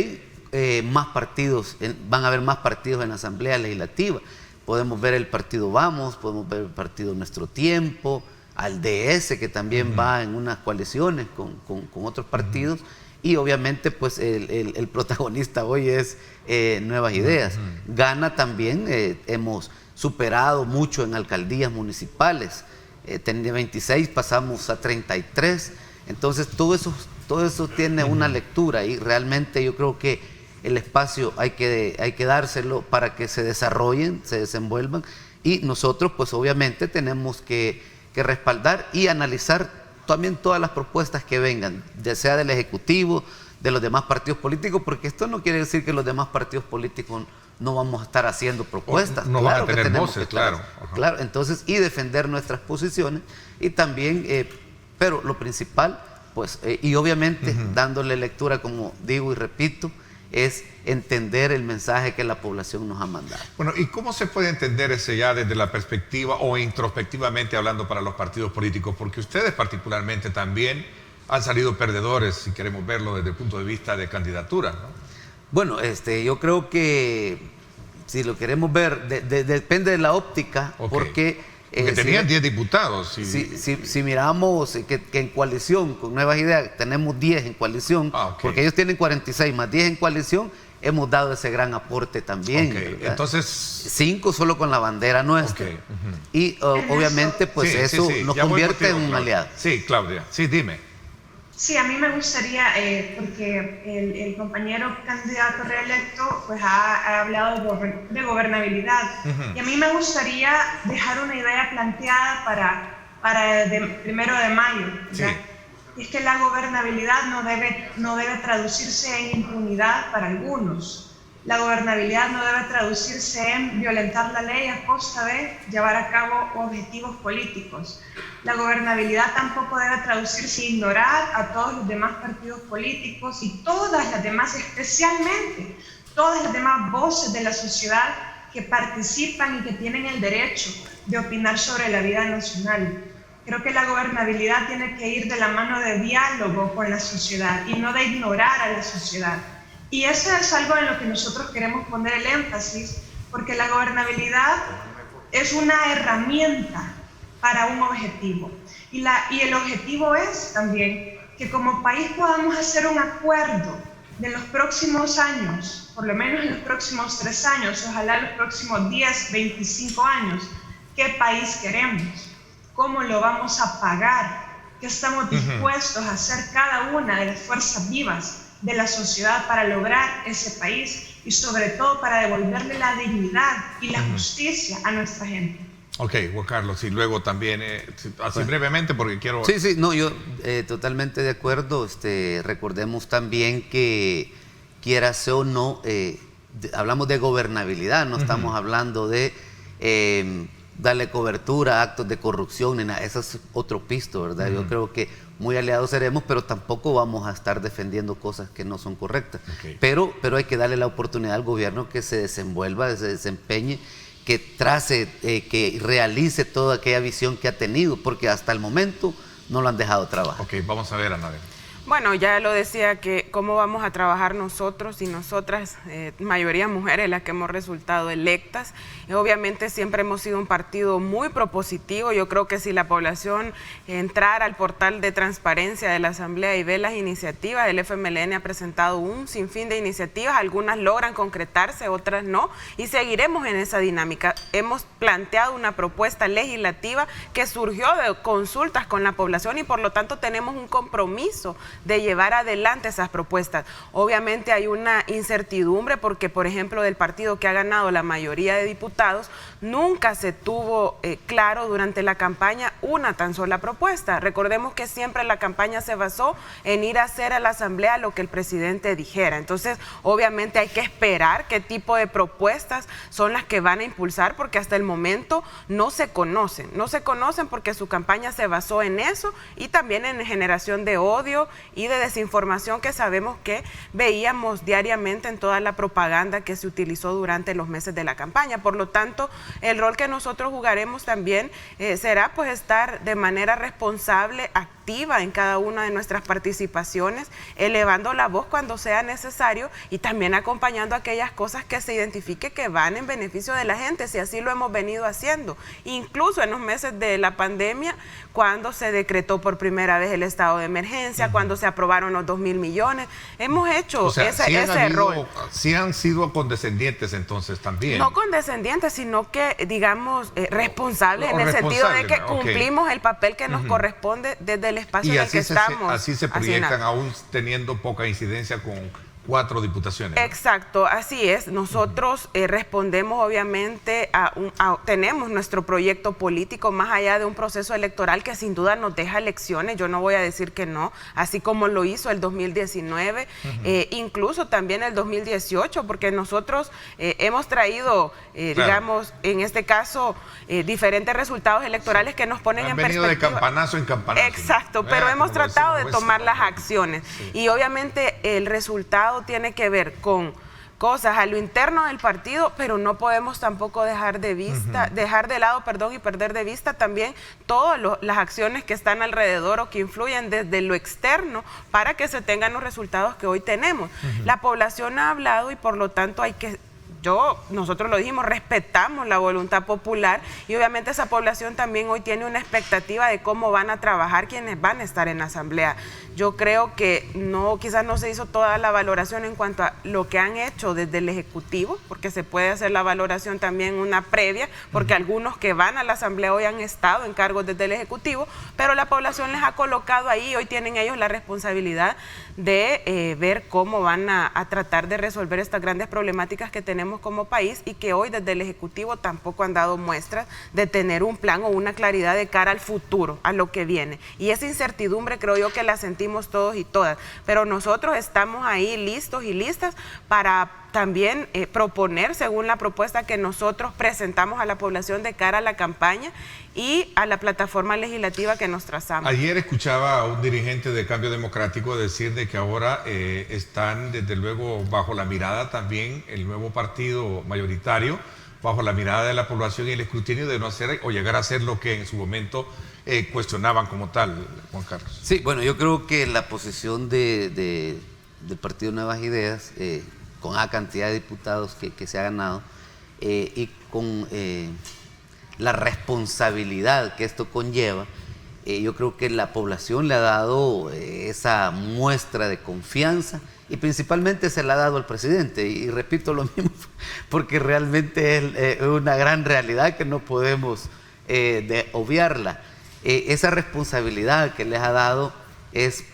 hay más partidos, van a haber más partidos en la Asamblea Legislativa. Podemos ver el partido Vamos, podemos ver el partido Nuestro Tiempo, al DS, que también va en unas coaliciones con otros partidos, y obviamente pues el protagonista hoy es Nuevas Ideas. Gana también, hemos superado mucho en alcaldías municipales, tenía 26, pasamos a 33, entonces todo eso tiene una lectura, y realmente yo creo que el espacio hay que dárselo para que se desarrollen, se desenvuelvan, y nosotros pues obviamente tenemos que respaldar y analizar también todas las propuestas que vengan, ya sea del Ejecutivo, de los demás partidos políticos, porque esto no quiere decir que los demás partidos políticos no vamos a estar haciendo propuestas. No claro van a tener que tenemos voces, que estar, claro. Ajá. Claro, entonces, y defender nuestras posiciones, y también, pero lo principal, pues, y obviamente dándole lectura, como digo y repito, es entender el mensaje que la población nos ha mandado. Bueno, ¿y cómo se puede entender ese ya desde la perspectiva o introspectivamente hablando para los partidos políticos? Porque ustedes particularmente también han salido perdedores, si queremos verlo desde el punto de vista de candidatura, ¿no? Bueno, yo creo que si lo queremos ver, depende de la óptica, porque tenían 10 diputados. Si miramos que en coalición, con Nuevas Ideas, tenemos 10 en coalición, porque ellos tienen 46 más 10 en coalición, hemos dado ese gran aporte también. Entonces, 5 solo con la bandera nuestra. Y obviamente, pues eso nos convierte en un aliado. Sí, Claudia, sí, dime. Sí, a mí me gustaría, porque el compañero candidato reelecto pues ha hablado de gobernabilidad, y a mí me gustaría dejar una idea planteada para el 1 de mayo. Sí. Es que la gobernabilidad no debe traducirse en impunidad para algunos. La gobernabilidad no debe traducirse en violentar la ley a costa de llevar a cabo objetivos políticos. La gobernabilidad tampoco debe traducirse en ignorar a todos los demás partidos políticos y todas las demás, especialmente todas las demás voces de la sociedad que participan y que tienen el derecho de opinar sobre la vida nacional. Creo que la gobernabilidad tiene que ir de la mano de diálogo con la sociedad y no de ignorar a la sociedad. Y eso es algo en lo que nosotros queremos poner el énfasis, porque la gobernabilidad es una herramienta para un objetivo. Y el objetivo es también que como país podamos hacer un acuerdo de los próximos años, por lo menos en los próximos 3 años, ojalá en los próximos 10, 25 años, qué país queremos, cómo lo vamos a pagar, qué estamos dispuestos a hacer cada una de las fuerzas vivas de la sociedad para lograr ese país y sobre todo para devolverle la dignidad y la justicia a nuestra gente. Ok, Juan Carlos, y luego también, así brevemente porque quiero... Sí, no, yo totalmente de acuerdo. Recordemos también que, quieras o no, hablamos de gobernabilidad, no estamos hablando de darle cobertura a actos de corrupción, ni nada. Eso es otro pisto, ¿verdad? Yo creo que muy aliados seremos, pero tampoco vamos a estar defendiendo cosas que no son correctas. Pero hay que darle la oportunidad al gobierno que se desenvuelva, que se desempeñe, que trace, que realice toda aquella visión que ha tenido, porque hasta el momento no lo han dejado trabajar. Ok, vamos a ver, Anabel. Bueno, ya lo decía, que cómo vamos a trabajar nosotros y nosotras, mayoría mujeres, las que hemos resultado electas. Obviamente siempre hemos sido un partido muy propositivo. Yo creo que si la población entrara al portal de transparencia de la Asamblea y ve las iniciativas, el FMLN ha presentado un sinfín de iniciativas, algunas logran concretarse, otras no, y seguiremos en esa dinámica. Hemos planteado una propuesta legislativa que surgió de consultas con la población y por lo tanto tenemos un compromiso de llevar adelante esas propuestas. Obviamente hay una incertidumbre porque, por ejemplo, del partido que ha ganado la mayoría de diputados, nunca se tuvo claro durante la campaña una tan sola propuesta. Recordemos que siempre la campaña se basó en ir a hacer a la Asamblea lo que el presidente dijera. Entonces, obviamente hay que esperar qué tipo de propuestas son las que van a impulsar, porque hasta el momento no se conocen. No se conocen porque su campaña se basó en eso y también en generación de odio y de desinformación que sabemos que veíamos diariamente en toda la propaganda que se utilizó durante los meses de la campaña. Por lo tanto, el rol que nosotros jugaremos también será pues estar de manera responsable, activa en cada una de nuestras participaciones, elevando la voz cuando sea necesario y también acompañando aquellas cosas que se identifique que van en beneficio de la gente, si así lo hemos venido haciendo. Incluso en los meses de la pandemia, cuando se decretó por primera vez el estado de emergencia, cuando se aprobaron los 2.000 millones, hemos hecho ese rol. Sí han sido condescendientes entonces también. No condescendientes, sino que, digamos, responsables en el sentido de que cumplimos el papel que nos corresponde desde el espacio en el que estamos. Así se proyectan, aún teniendo poca incidencia 4 diputaciones, ¿no? Exacto, así es. Nosotros respondemos obviamente tenemos nuestro proyecto político más allá de un proceso electoral que sin duda nos deja elecciones, yo no voy a decir que no, así como lo hizo el 2019, incluso también el 2018, porque nosotros hemos traído, digamos, en este caso, diferentes resultados electorales que nos ponen en perspectiva. Han venido de campanazo en campanazo. Exacto, pero hemos tratado de tomar las acciones. Sí. Y obviamente el resultado tiene que ver con cosas a lo interno del partido, pero no podemos tampoco dejar de vista, dejar de lado, y perder de vista también todas las acciones que están alrededor o que influyen desde lo externo para que se tengan los resultados que hoy tenemos. La población ha hablado y por lo tanto nosotros lo dijimos, respetamos la voluntad popular y obviamente esa población también hoy tiene una expectativa de cómo van a trabajar quienes van a estar en la asamblea. Yo creo que quizás no se hizo toda la valoración en cuanto a lo que han hecho desde el Ejecutivo, porque se puede hacer la valoración también una previa, porque algunos que van a la asamblea hoy han estado en cargos desde el Ejecutivo, pero la población les ha colocado ahí, hoy tienen ellos la responsabilidad de ver cómo van a tratar de resolver estas grandes problemáticas que tenemos como país y que hoy desde el Ejecutivo tampoco han dado muestras de tener un plan o una claridad de cara al futuro, a lo que viene. Y esa incertidumbre creo yo que la sentimos todos y todas, pero nosotros estamos ahí listos y listas para también proponer según la propuesta que nosotros presentamos a la población de cara a la campaña y a la plataforma legislativa que nos trazamos. Ayer escuchaba a un dirigente de Cambio Democrático decir de que ahora están desde luego bajo la mirada también el nuevo partido mayoritario, bajo la mirada de la población y el escrutinio de no hacer o llegar a hacer lo que en su momento cuestionaban como tal, Juan Carlos. Sí, bueno, yo creo que la posición del Partido Nuevas Ideas, con la cantidad de diputados que se ha ganado y con la responsabilidad que esto conlleva, yo creo que la población le ha dado esa muestra de confianza y principalmente se la ha dado al presidente. Y repito lo mismo, porque realmente es una gran realidad que no podemos obviarla. Esa responsabilidad que les ha dado es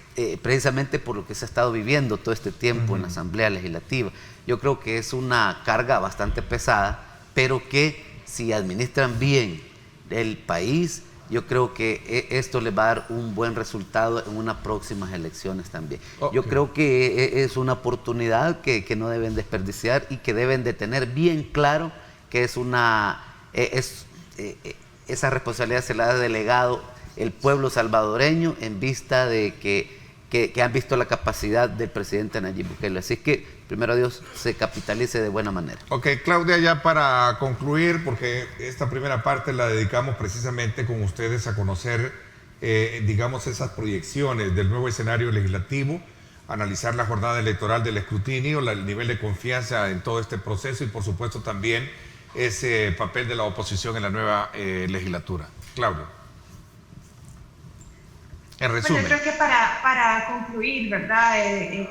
precisamente por lo que se ha estado viviendo todo este tiempo en la Asamblea Legislativa. Yo creo que es una carga bastante pesada, pero que si administran bien el país, yo creo que esto les va a dar un buen resultado en unas próximas elecciones también. Yo creo que es una oportunidad que no deben desperdiciar y que deben de tener bien claro que esa responsabilidad se la ha delegado el pueblo salvadoreño en vista de que han visto la capacidad del presidente Nayib Bukele. Así que, primero Dios, se capitalice de buena manera. Ok, Claudia, ya para concluir, porque esta primera parte la dedicamos precisamente con ustedes a conocer, digamos, esas proyecciones del nuevo escenario legislativo, analizar la jornada electoral del escrutinio, el nivel de confianza en todo este proceso y, por supuesto, también ese papel de la oposición en la nueva legislatura. Claudia. En resumen. Bueno, creo que para concluir, ¿verdad?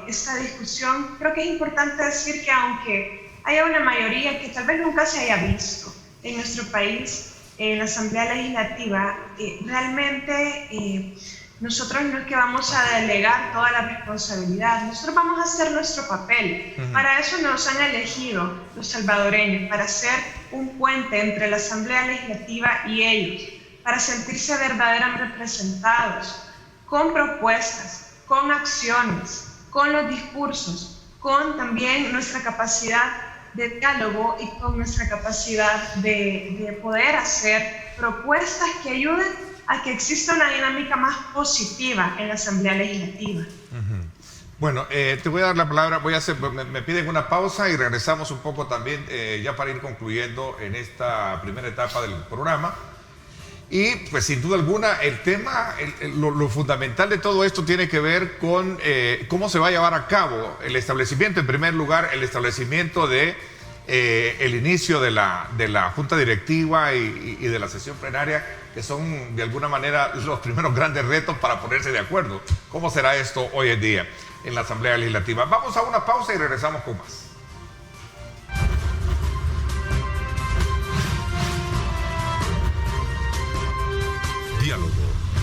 Esta discusión, creo que es importante decir que aunque haya una mayoría que tal vez nunca se haya visto en nuestro país, en la Asamblea Legislativa, realmente nosotros no es que vamos a delegar toda la responsabilidad, nosotros vamos a hacer nuestro papel. Para eso nos han elegido los salvadoreños, para ser un puente entre la Asamblea Legislativa y ellos, para sentirse verdaderamente representados, con propuestas, con acciones, con los discursos, con también nuestra capacidad de diálogo y con nuestra capacidad de poder hacer propuestas que ayuden a que exista una dinámica más positiva en la Asamblea Legislativa. Bueno, te voy a dar la palabra, me piden una pausa y regresamos un poco también ya para ir concluyendo en esta primera etapa del programa. Y pues sin duda alguna el tema, lo fundamental de todo esto tiene que ver con cómo se va a llevar a cabo el establecimiento, en primer lugar, el establecimiento de el inicio de la Junta Directiva y de la sesión plenaria, que son de alguna manera los primeros grandes retos para ponerse de acuerdo. ¿Cómo será esto hoy en día en la Asamblea Legislativa? Vamos a una pausa y regresamos con más. Diálogo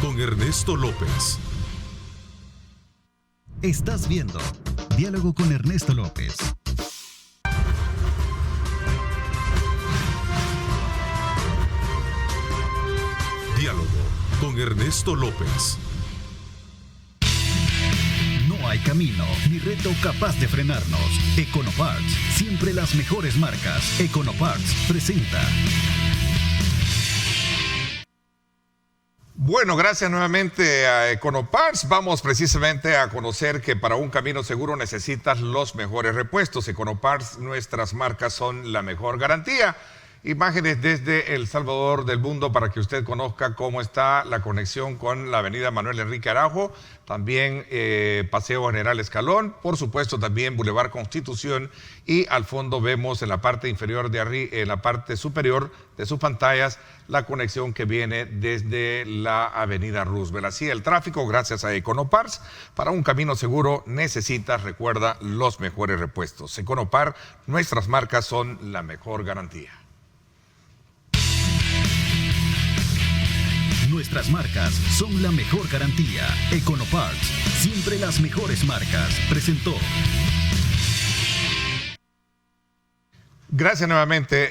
con Ernesto López. Estás viendo Diálogo con Ernesto López. Diálogo con Ernesto López. No hay camino ni reto capaz de frenarnos. Econoparts, siempre las mejores marcas. Econoparts presenta. Bueno, gracias nuevamente a Econoparts. Vamos precisamente a conocer que para un camino seguro necesitas los mejores repuestos. Econoparts, nuestras marcas son la mejor garantía. Imágenes desde El Salvador del mundo para que usted conozca cómo está la conexión con la avenida Manuel Enrique Araujo, también Paseo General Escalón, por supuesto también Boulevard Constitución, y al fondo vemos en la parte inferior de arriba, en la parte superior de sus pantallas, la conexión que viene desde la avenida Roosevelt. Así el tráfico, gracias a Econoparts. Para un camino seguro necesitas, recuerda, los mejores repuestos. Econopar, nuestras marcas son la mejor garantía. Nuestras marcas son la mejor garantía. Econoparts, siempre las mejores marcas. Presentó. Gracias nuevamente.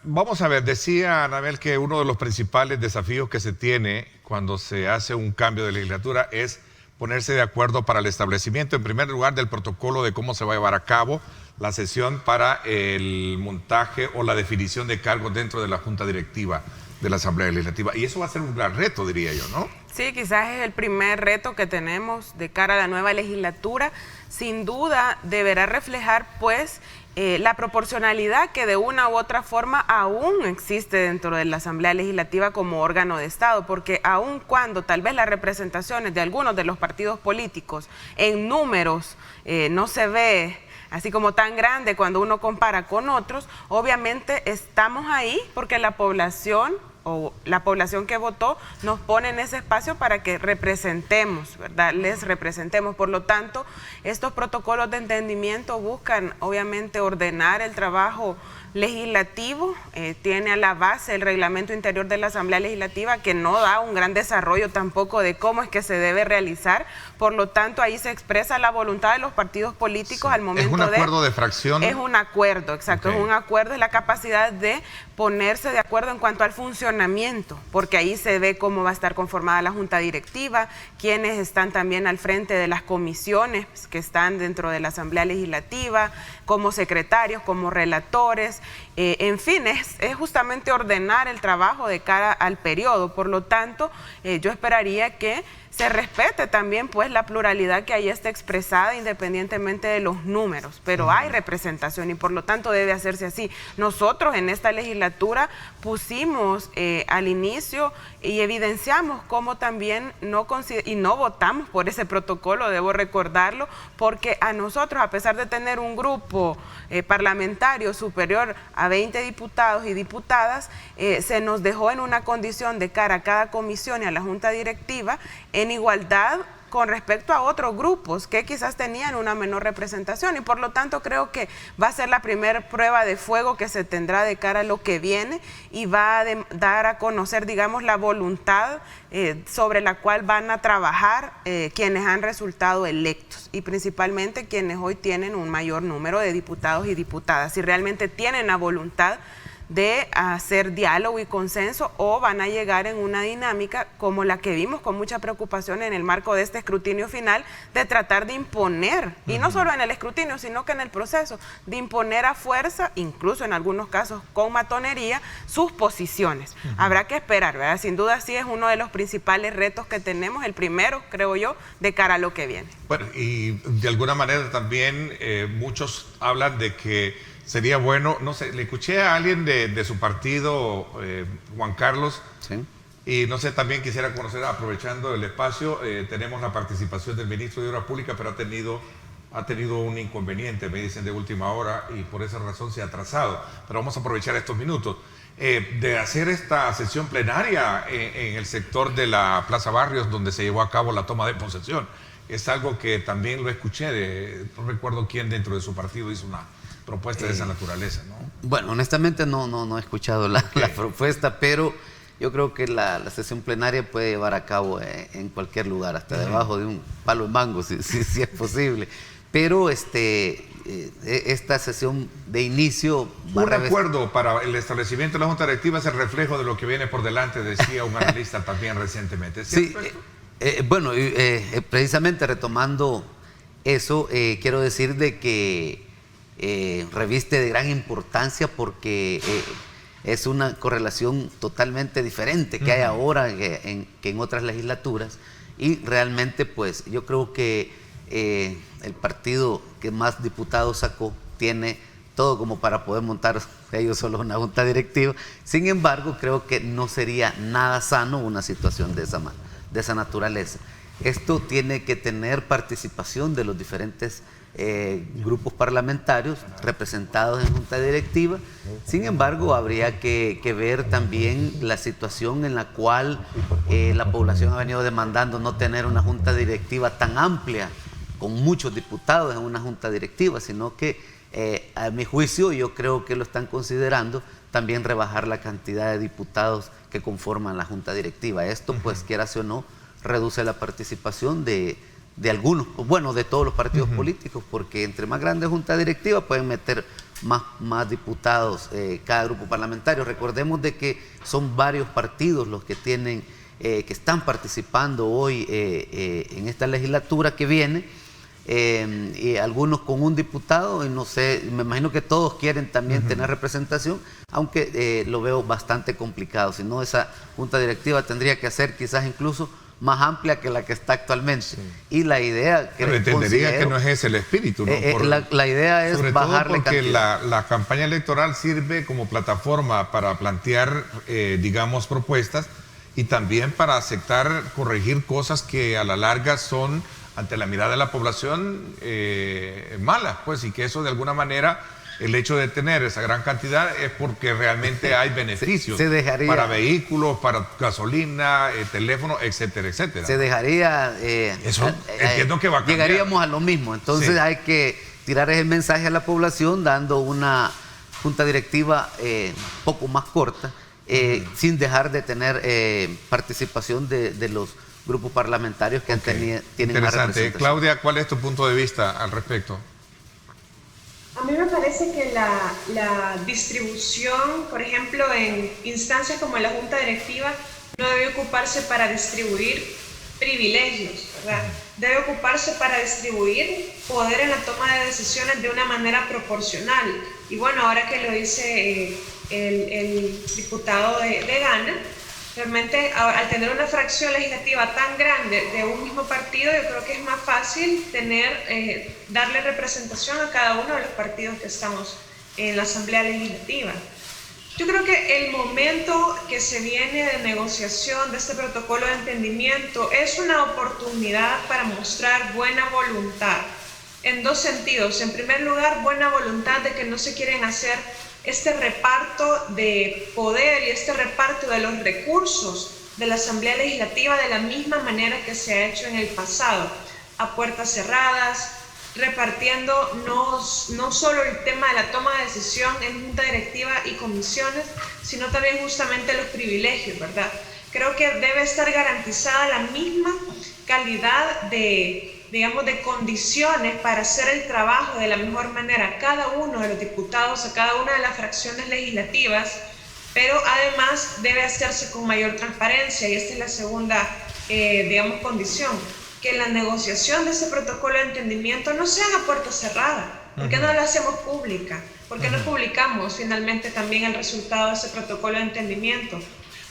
Vamos a ver, decía Anabel que uno de los principales desafíos que se tiene cuando se hace un cambio de legislatura es ponerse de acuerdo para el establecimiento, en primer lugar, del protocolo de cómo se va a llevar a cabo la sesión para el montaje o la definición de cargos dentro de la Junta Directiva de la Asamblea Legislativa. Y eso va a ser un gran reto, diría yo, ¿no? Sí, quizás es el primer reto que tenemos de cara a la nueva legislatura. Sin duda deberá reflejar, pues, la proporcionalidad que de una u otra forma aún existe dentro de la Asamblea Legislativa como órgano de Estado, porque aun cuando tal vez las representaciones de algunos de los partidos políticos en números no se ve así como tan grande cuando uno compara con otros, obviamente estamos ahí porque la población o la población que votó nos pone en ese espacio para que representemos, ¿verdad? Les representemos. Por lo tanto, estos protocolos de entendimiento buscan obviamente ordenar el trabajo legislativo, tiene a la base el reglamento interior de la Asamblea Legislativa que no da un gran desarrollo tampoco de cómo es que se debe realizar, por lo tanto ahí se expresa la voluntad de los partidos políticos al momento de... ¿Es un acuerdo de fracción? Es un acuerdo, exacto, okay. Es un acuerdo, es la capacidad de ponerse de acuerdo en cuanto al funcionamiento, porque ahí se ve cómo va a estar conformada la Junta Directiva, quiénes están también al frente de las comisiones que están dentro de la Asamblea Legislativa, como secretarios, como relatores, en fin, es justamente ordenar el trabajo de cara al periodo. Por lo tanto, yo esperaría que se respete también pues la pluralidad que ahí está expresada independientemente de los números, pero hay representación y por lo tanto debe hacerse así. Nosotros en esta legislatura pusimos al inicio y evidenciamos cómo también no votamos por ese protocolo, debo recordarlo, porque a nosotros, a pesar de tener un grupo parlamentario superior a 20 diputados y diputadas, se nos dejó en una condición de cara a cada comisión y a la Junta Directiva en igualdad con respecto a otros grupos que quizás tenían una menor representación y por lo tanto creo que va a ser la primera prueba de fuego que se tendrá de cara a lo que viene y va a dar a conocer, digamos, la voluntad sobre la cual van a trabajar quienes han resultado electos y principalmente quienes hoy tienen un mayor número de diputados y diputadas, si realmente tienen la voluntad de hacer diálogo y consenso o van a llegar en una dinámica como la que vimos con mucha preocupación en el marco de este escrutinio final, de tratar de imponer, y no solo en el escrutinio, sino que en el proceso, de imponer a fuerza, incluso en algunos casos con matonería, sus posiciones. Habrá que esperar, ¿verdad? Sin duda sí es uno de los principales retos que tenemos, el primero, creo yo, de cara a lo que viene. Bueno, y de alguna manera también muchos hablan de que sería bueno, no sé, le escuché a alguien de su partido, Juan Carlos, sí. Y no sé, también quisiera conocer, aprovechando el espacio, tenemos la participación del ministro de Obras Públicas, pero ha tenido un inconveniente, me dicen, de última hora, y por esa razón se ha atrasado. Pero vamos a aprovechar estos minutos de hacer esta sesión plenaria en el sector de la Plaza Barrios, donde se llevó a cabo la toma de posesión. Es algo que también lo escuché, no recuerdo quién dentro de su partido hizo una propuesta de esa naturaleza, ¿no? Bueno, honestamente no he escuchado la propuesta, pero yo creo que la sesión plenaria puede llevar a cabo en cualquier lugar, hasta debajo de un palo de mango, si es posible. pero esta sesión de inicio va un acuerdo para el establecimiento de la Junta Directiva es el reflejo de lo que viene por delante, decía un analista también recientemente. Sí, bueno, precisamente retomando eso, quiero decir de que reviste de gran importancia porque es una correlación totalmente diferente que hay ahora que en otras legislaturas, y realmente pues yo creo que el partido que más diputados sacó tiene todo como para poder montar ellos solo una junta directiva. Sin embargo, creo que no sería nada sano una situación de esa naturaleza. Esto tiene que tener participación de los diferentes grupos parlamentarios representados en junta directiva. Sin embargo, habría que ver también la situación en la cual la población ha venido demandando no tener una junta directiva tan amplia, con muchos diputados en una junta directiva, sino que a mi juicio yo creo que lo están considerando también rebajar la cantidad de diputados que conforman la junta directiva. Esto, pues, quieras o no, reduce la participación de algunos, bueno, de todos los partidos políticos, porque entre más grande junta directiva pueden meter más diputados cada grupo parlamentario. Recordemos de que son varios partidos los que tienen, que están participando hoy en esta legislatura que viene, y algunos con un diputado, y no sé, me imagino que todos quieren también tener representación, aunque lo veo bastante complicado. Si no, esa junta directiva tendría que ser quizás incluso más amplia que la que está actualmente. Sí. Y la idea que... Pero entendería que no es ese el espíritu, ¿no? La idea es bajarle porque la campaña electoral sirve como plataforma para plantear, digamos, propuestas, y también para aceptar, corregir cosas que a la larga son, ante la mirada de la población, malas, pues, y que eso de alguna manera, el hecho de tener esa gran cantidad es porque realmente hay beneficios para vehículos, para gasolina, teléfono, etcétera, etcétera. Se dejaría... eso entiendo que va a cambiar. Llegaríamos a lo mismo. Entonces hay que tirar ese mensaje a la población dando una junta directiva un poco más corta, sin dejar de tener participación de los grupos parlamentarios que tienen más representación. Claudia, ¿cuál es tu punto de vista al respecto? A mí me parece que la distribución, por ejemplo, en instancias como la Junta Directiva, no debe ocuparse para distribuir privilegios, ¿verdad? Debe ocuparse para distribuir poder en la toma de decisiones de una manera proporcional. Y bueno, ahora que lo dice el diputado de Ghana, realmente al tener una fracción legislativa tan grande de un mismo partido, yo creo que es más fácil darle representación a cada uno de los partidos que estamos en la Asamblea Legislativa. Yo creo que el momento que se viene de negociación de este protocolo de entendimiento es una oportunidad para mostrar buena voluntad, en dos sentidos. En primer lugar, buena voluntad de que no se quieren hacer este reparto de poder y este reparto de los recursos de la Asamblea Legislativa de la misma manera que se ha hecho en el pasado, a puertas cerradas, repartiendo no solo el tema de la toma de decisión en junta directiva y comisiones, sino también justamente los privilegios, ¿verdad? Creo que debe estar garantizada la misma calidad de condiciones para hacer el trabajo de la mejor manera a cada uno de los diputados, a cada una de las fracciones legislativas, pero además debe hacerse con mayor transparencia, y esta es la segunda, condición, que la negociación de ese protocolo de entendimiento no sea a puerta cerrada. ¿Por qué no la hacemos pública? ¿Por qué no publicamos finalmente también el resultado de ese protocolo de entendimiento?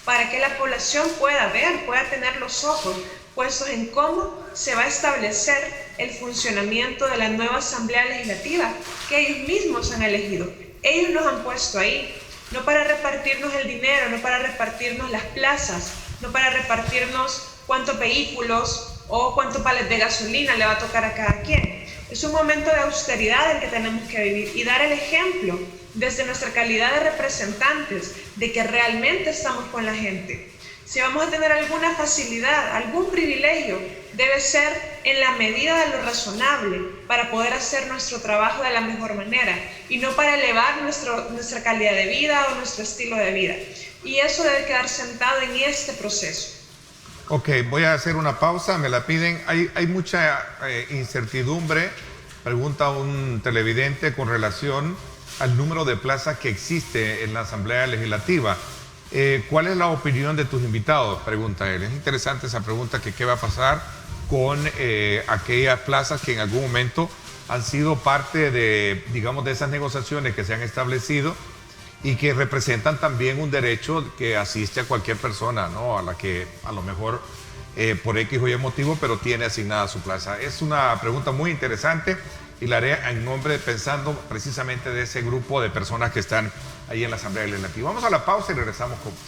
Para que la población pueda ver, pueda tener los ojos puestos en cómo se va a establecer el funcionamiento de la nueva Asamblea Legislativa que ellos mismos han elegido. Ellos nos han puesto ahí, no para repartirnos el dinero, no para repartirnos las plazas, no para repartirnos cuántos vehículos o cuántos palet de gasolina le va a tocar a cada quien. Es un momento de austeridad el que tenemos que vivir y dar el ejemplo desde nuestra calidad de representantes de que realmente estamos con la gente. Si vamos a tener alguna facilidad, algún privilegio, debe ser en la medida de lo razonable para poder hacer nuestro trabajo de la mejor manera y no para elevar nuestra calidad de vida o nuestro estilo de vida. Y eso debe quedar sentado en este proceso. Ok, voy a hacer una pausa, me la piden. Hay mucha incertidumbre Pregunta un televidente con relación al número de plazas que existe en la Asamblea Legislativa. ¿Cuál es la opinión de tus invitados? Pregunta él. Es interesante esa pregunta, que qué va a pasar con aquellas plazas que en algún momento han sido parte de, digamos, de esas negociaciones que se han establecido y que representan también un derecho que asiste a cualquier persona, ¿no? A la que a lo mejor por X o Y motivo, pero tiene asignada su plaza. Es una pregunta muy interesante y la haré en nombre, pensando precisamente de ese grupo de personas que están ahí en la Asamblea Legislativa. Vamos a la pausa y regresamos con más.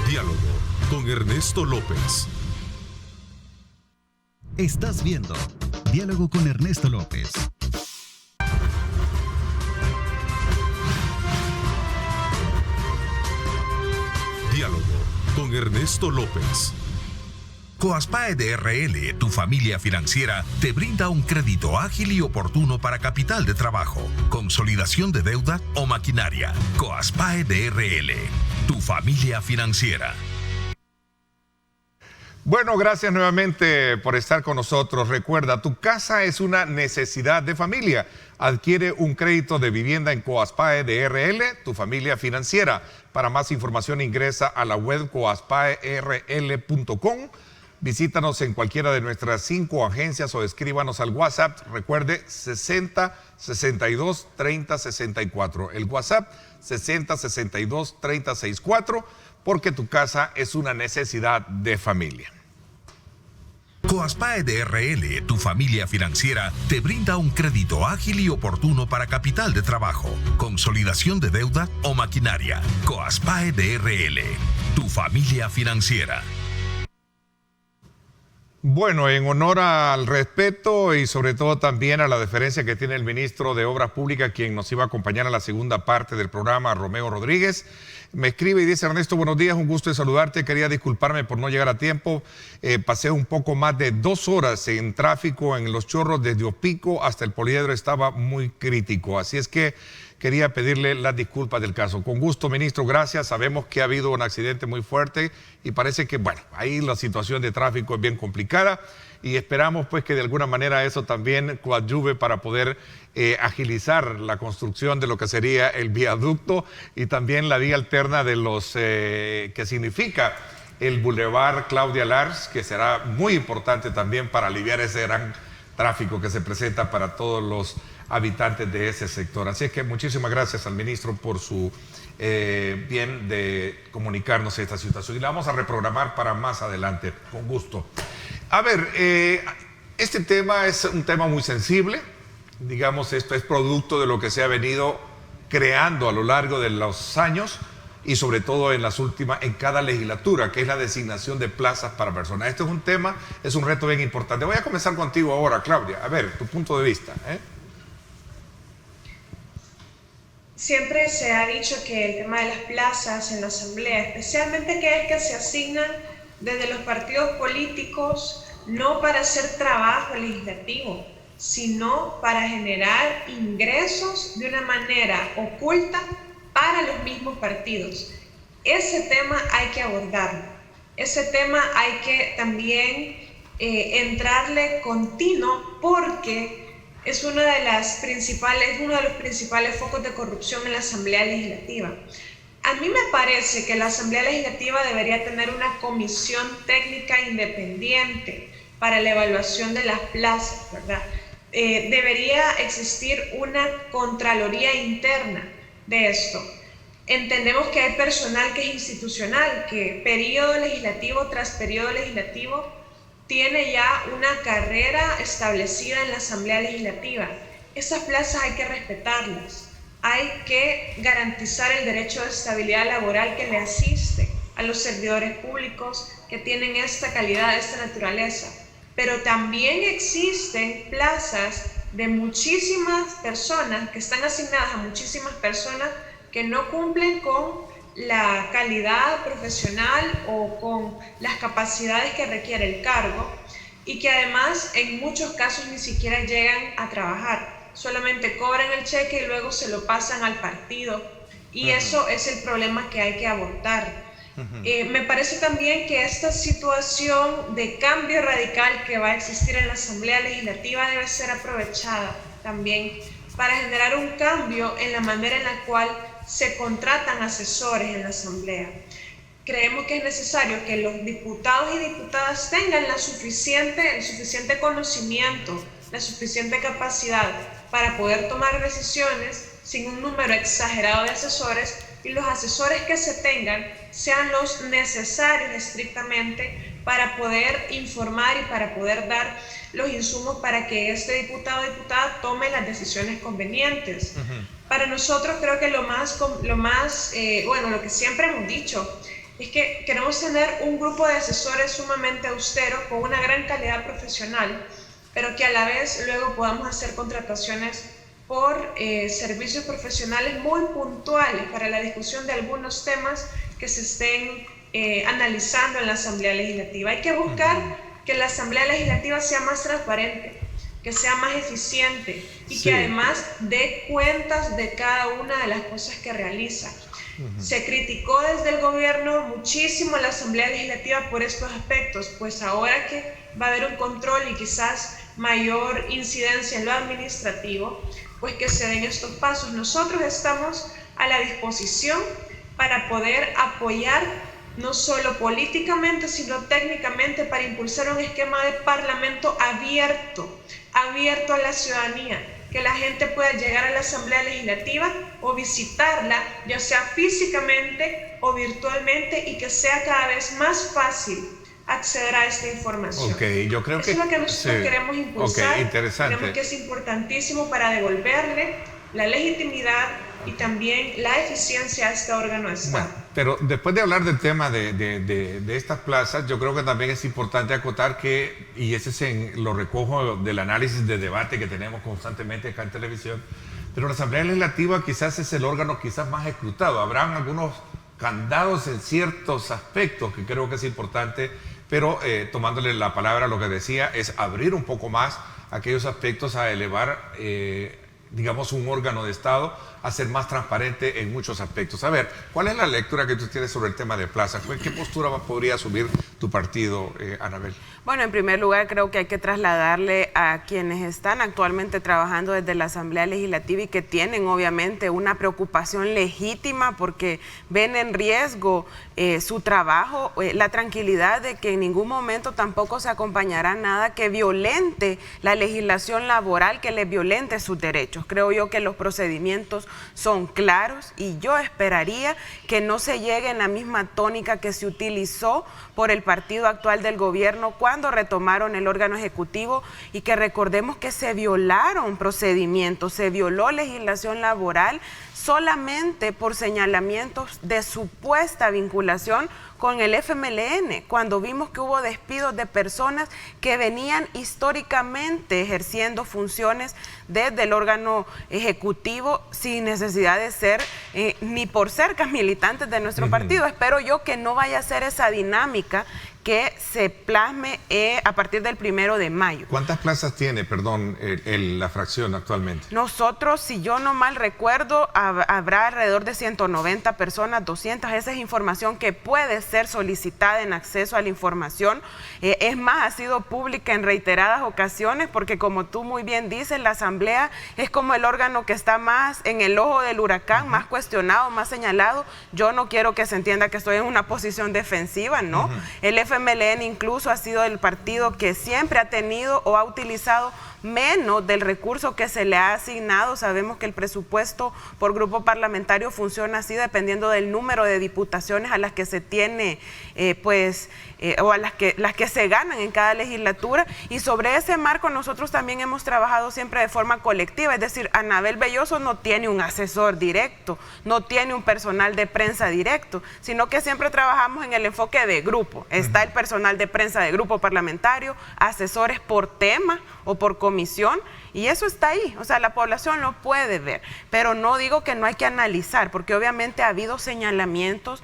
Diálogo con Ernesto López. Estás viendo Diálogo con Ernesto López. Diálogo con Ernesto López. Coaspae DRL, tu familia financiera, te brinda un crédito ágil y oportuno para capital de trabajo, consolidación de deuda o maquinaria. Coaspae DRL, tu familia financiera. Bueno, gracias nuevamente por estar con nosotros. Recuerda, tu casa es una necesidad de familia. Adquiere un crédito de vivienda en Coaspae DRL, tu familia financiera. Para más información ingresa a la web coaspaerl.com. Visítanos en cualquiera de nuestras 5 agencias o escríbanos al WhatsApp. Recuerde 60 62 30 64. El WhatsApp 60 62 30 64, porque tu casa es una necesidad de familia. Coaspae DRL, tu familia financiera, te brinda un crédito ágil y oportuno para capital de trabajo, consolidación de deuda o maquinaria. Coaspae DRL, tu familia financiera. Bueno, en honor al respeto y sobre todo también a la deferencia que tiene el ministro de Obras Públicas, quien nos iba a acompañar a la segunda parte del programa, Romeo Rodríguez, me escribe y dice: Ernesto, buenos días, un gusto de saludarte, quería disculparme por no llegar a tiempo, pasé un poco más de 2 horas en tráfico en Los Chorros, desde Opico hasta el Poliedro, estaba muy crítico, así es que quería pedirle las disculpas del caso. Con gusto, ministro, gracias. Sabemos que ha habido un accidente muy fuerte y parece que, bueno, ahí la situación de tráfico es bien complicada y esperamos pues que de alguna manera eso también coadyuve para poder agilizar la construcción de lo que sería el viaducto y también la vía alterna de los que significa el Boulevard Claudia Lars, que será muy importante también para aliviar ese gran tráfico que se presenta para todos los habitantes de ese sector. Así es que muchísimas gracias al ministro por su bien de comunicarnos esta situación y la vamos a reprogramar para más adelante, con gusto. A ver, este tema es un tema muy sensible, digamos, esto es producto de lo que se ha venido creando a lo largo de los años y sobre todo en las últimas, en cada legislatura, que es la designación de plazas para personas. Este es un tema, es un reto bien importante. Voy a comenzar contigo ahora, Claudia. A ver, tu punto de vista, Siempre se ha dicho que el tema de las plazas en la Asamblea, especialmente que se asignan desde los partidos políticos, no para hacer trabajo legislativo, sino para generar ingresos de una manera oculta para los mismos partidos. Ese tema hay que abordarlo. Ese tema hay que también entrarle continuo, porque es uno de los principales focos de corrupción en la Asamblea Legislativa. A mí me parece que la Asamblea Legislativa debería tener una comisión técnica independiente para la evaluación de las plazas, ¿verdad? Debería existir una contraloría interna de esto. Entendemos que hay personal que es institucional, que periodo legislativo tras periodo legislativo tiene ya una carrera establecida en la Asamblea Legislativa. Esas plazas hay que respetarlas. Hay que garantizar el derecho de estabilidad laboral que le asiste a los servidores públicos que tienen esta calidad, esta naturaleza. Pero también existen plazas de muchísimas personas que están asignadas a muchísimas personas que no cumplen con la calidad profesional o con las capacidades que requiere el cargo y que además en muchos casos ni siquiera llegan a trabajar, solamente cobran el cheque y luego se lo pasan al partido, y eso es el problema que hay que abordar. Me parece también que esta situación de cambio radical que va a existir en la Asamblea Legislativa debe ser aprovechada también para generar un cambio en la manera en la cual se contratan asesores en la Asamblea. Creemos que es necesario que los diputados y diputadas tengan el suficiente conocimiento, la suficiente capacidad para poder tomar decisiones sin un número exagerado de asesores, y los asesores que se tengan sean los necesarios estrictamente para poder informar y para poder dar los insumos para que este diputado o diputada tome las decisiones convenientes. Para nosotros creo que lo que siempre hemos dicho es que queremos tener un grupo de asesores sumamente austero, con una gran calidad profesional, pero que a la vez luego podamos hacer contrataciones por servicios profesionales muy puntuales para la discusión de algunos temas que se estén analizando en la Asamblea Legislativa. Hay que buscar que la Asamblea Legislativa sea más transparente, que sea más eficiente y que además dé cuentas de cada una de las cosas que realiza. Se criticó desde el gobierno muchísimo la Asamblea Legislativa por estos aspectos, pues ahora que va a haber un control y quizás mayor incidencia en lo administrativo, pues que se den estos pasos. Nosotros estamos a la disposición para poder apoyar no solo políticamente, sino técnicamente, para impulsar un esquema de parlamento abierto a la ciudadanía, que la gente pueda llegar a la Asamblea Legislativa o visitarla, ya sea físicamente o virtualmente, y que sea cada vez más fácil acceder a esta información. Yo creo Eso es lo que nosotros queremos impulsar. Interesante. Creemos que es importantísimo para devolverle la legitimidad y también la eficiencia a este órgano de Estado. Bueno, pero después de hablar del tema de estas plazas, yo creo que también es importante acotar que, y ese lo recojo del análisis de debate que tenemos constantemente acá en televisión, pero la Asamblea Legislativa quizás es el órgano quizás más escrutado. Habrán algunos candados en ciertos aspectos que creo que es importante, pero tomándole la palabra, lo que decía es abrir un poco más aquellos aspectos a elevar, digamos, un órgano de Estado a ser más transparente en muchos aspectos. A ver, ¿cuál es la lectura que tú tienes sobre el tema de plazas? ¿Qué postura podría asumir tu partido, Anabel? Bueno, en primer lugar, creo que hay que trasladarle a quienes están actualmente trabajando desde la Asamblea Legislativa y que tienen obviamente una preocupación legítima porque ven en riesgo su trabajo, la tranquilidad de que en ningún momento tampoco se acompañará nada que violente la legislación laboral, que les violente sus derechos. Creo yo que los procedimientos son claros y yo esperaría que no se llegue en la misma tónica que se utilizó por el partido actual del gobierno cuando retomaron el órgano ejecutivo, y que recordemos que se violaron procedimientos, se violó legislación laboral solamente por señalamientos de supuesta vinculación con el FMLN, cuando vimos que hubo despidos de personas que venían históricamente ejerciendo funciones desde el órgano ejecutivo sin necesidad de ser ni por cerca militantes de nuestro partido. Espero yo que no vaya a ser esa dinámica que se plasme a partir del 1 de mayo. ¿Cuántas plazas tiene, perdón, la fracción actualmente? Nosotros, si yo no mal recuerdo, habrá alrededor de 190 personas, 200. Esa es información que puede ser solicitada en acceso a la información. Es más, ha sido pública en reiteradas ocasiones, porque como tú muy bien dices, la Asamblea es como el órgano que está más en el ojo del huracán, más cuestionado, más señalado. Yo no quiero que se entienda que estoy en una posición defensiva, ¿no? El FMLN incluso ha sido el partido que siempre ha tenido o ha utilizado menos del recurso que se le ha asignado. Sabemos que el presupuesto por grupo parlamentario funciona así, dependiendo del número de diputaciones a las que se tiene, o a las que se ganan en cada legislatura, y sobre ese marco nosotros también hemos trabajado siempre de forma colectiva. Es decir, Anabel Belloso no tiene un asesor directo, no tiene un personal de prensa directo, sino que siempre trabajamos en el enfoque de grupo. Está el personal de prensa de grupo parlamentario, asesores por tema o por comisión, y eso está ahí, o sea, la población lo puede ver, pero no digo que no hay que analizar, porque obviamente ha habido señalamientos,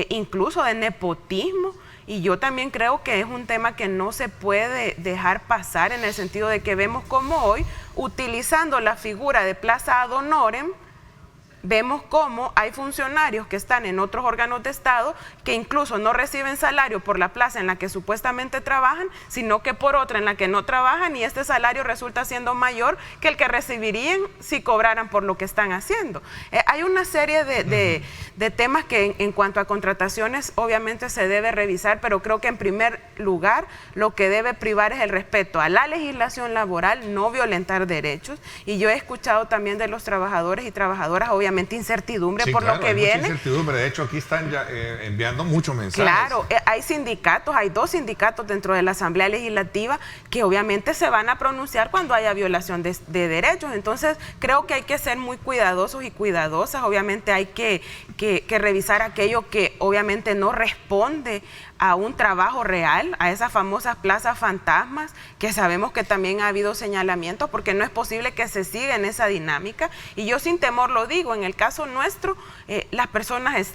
incluso de nepotismo, y yo también creo que es un tema que no se puede dejar pasar, en el sentido de que vemos como hoy, utilizando la figura de plaza ad honorem, vemos cómo hay funcionarios que están en otros órganos de Estado que incluso no reciben salario por la plaza en la que supuestamente trabajan, sino que por otra en la que no trabajan, y este salario resulta siendo mayor que el que recibirían si cobraran por lo que están haciendo. Hay una serie de temas que en cuanto a contrataciones obviamente se debe revisar, pero creo que en primer lugar lo que debe privar es el respeto a la legislación laboral, no violentar derechos. Y yo he escuchado también de los trabajadores y trabajadoras obviamente incertidumbre por lo que hay viene. Mucha incertidumbre. De hecho, aquí están ya enviando muchos mensajes. Claro, hay sindicatos, hay 2 sindicatos dentro de la Asamblea Legislativa que obviamente se van a pronunciar cuando haya violación de derechos. Entonces creo que hay que ser muy cuidadosos y cuidadosas. Obviamente hay que revisar aquello que obviamente no responde a un trabajo real, a esas famosas plazas fantasmas, que sabemos que también ha habido señalamientos, porque no es posible que se siga en esa dinámica. Y yo sin temor lo digo, en el caso nuestro, las personas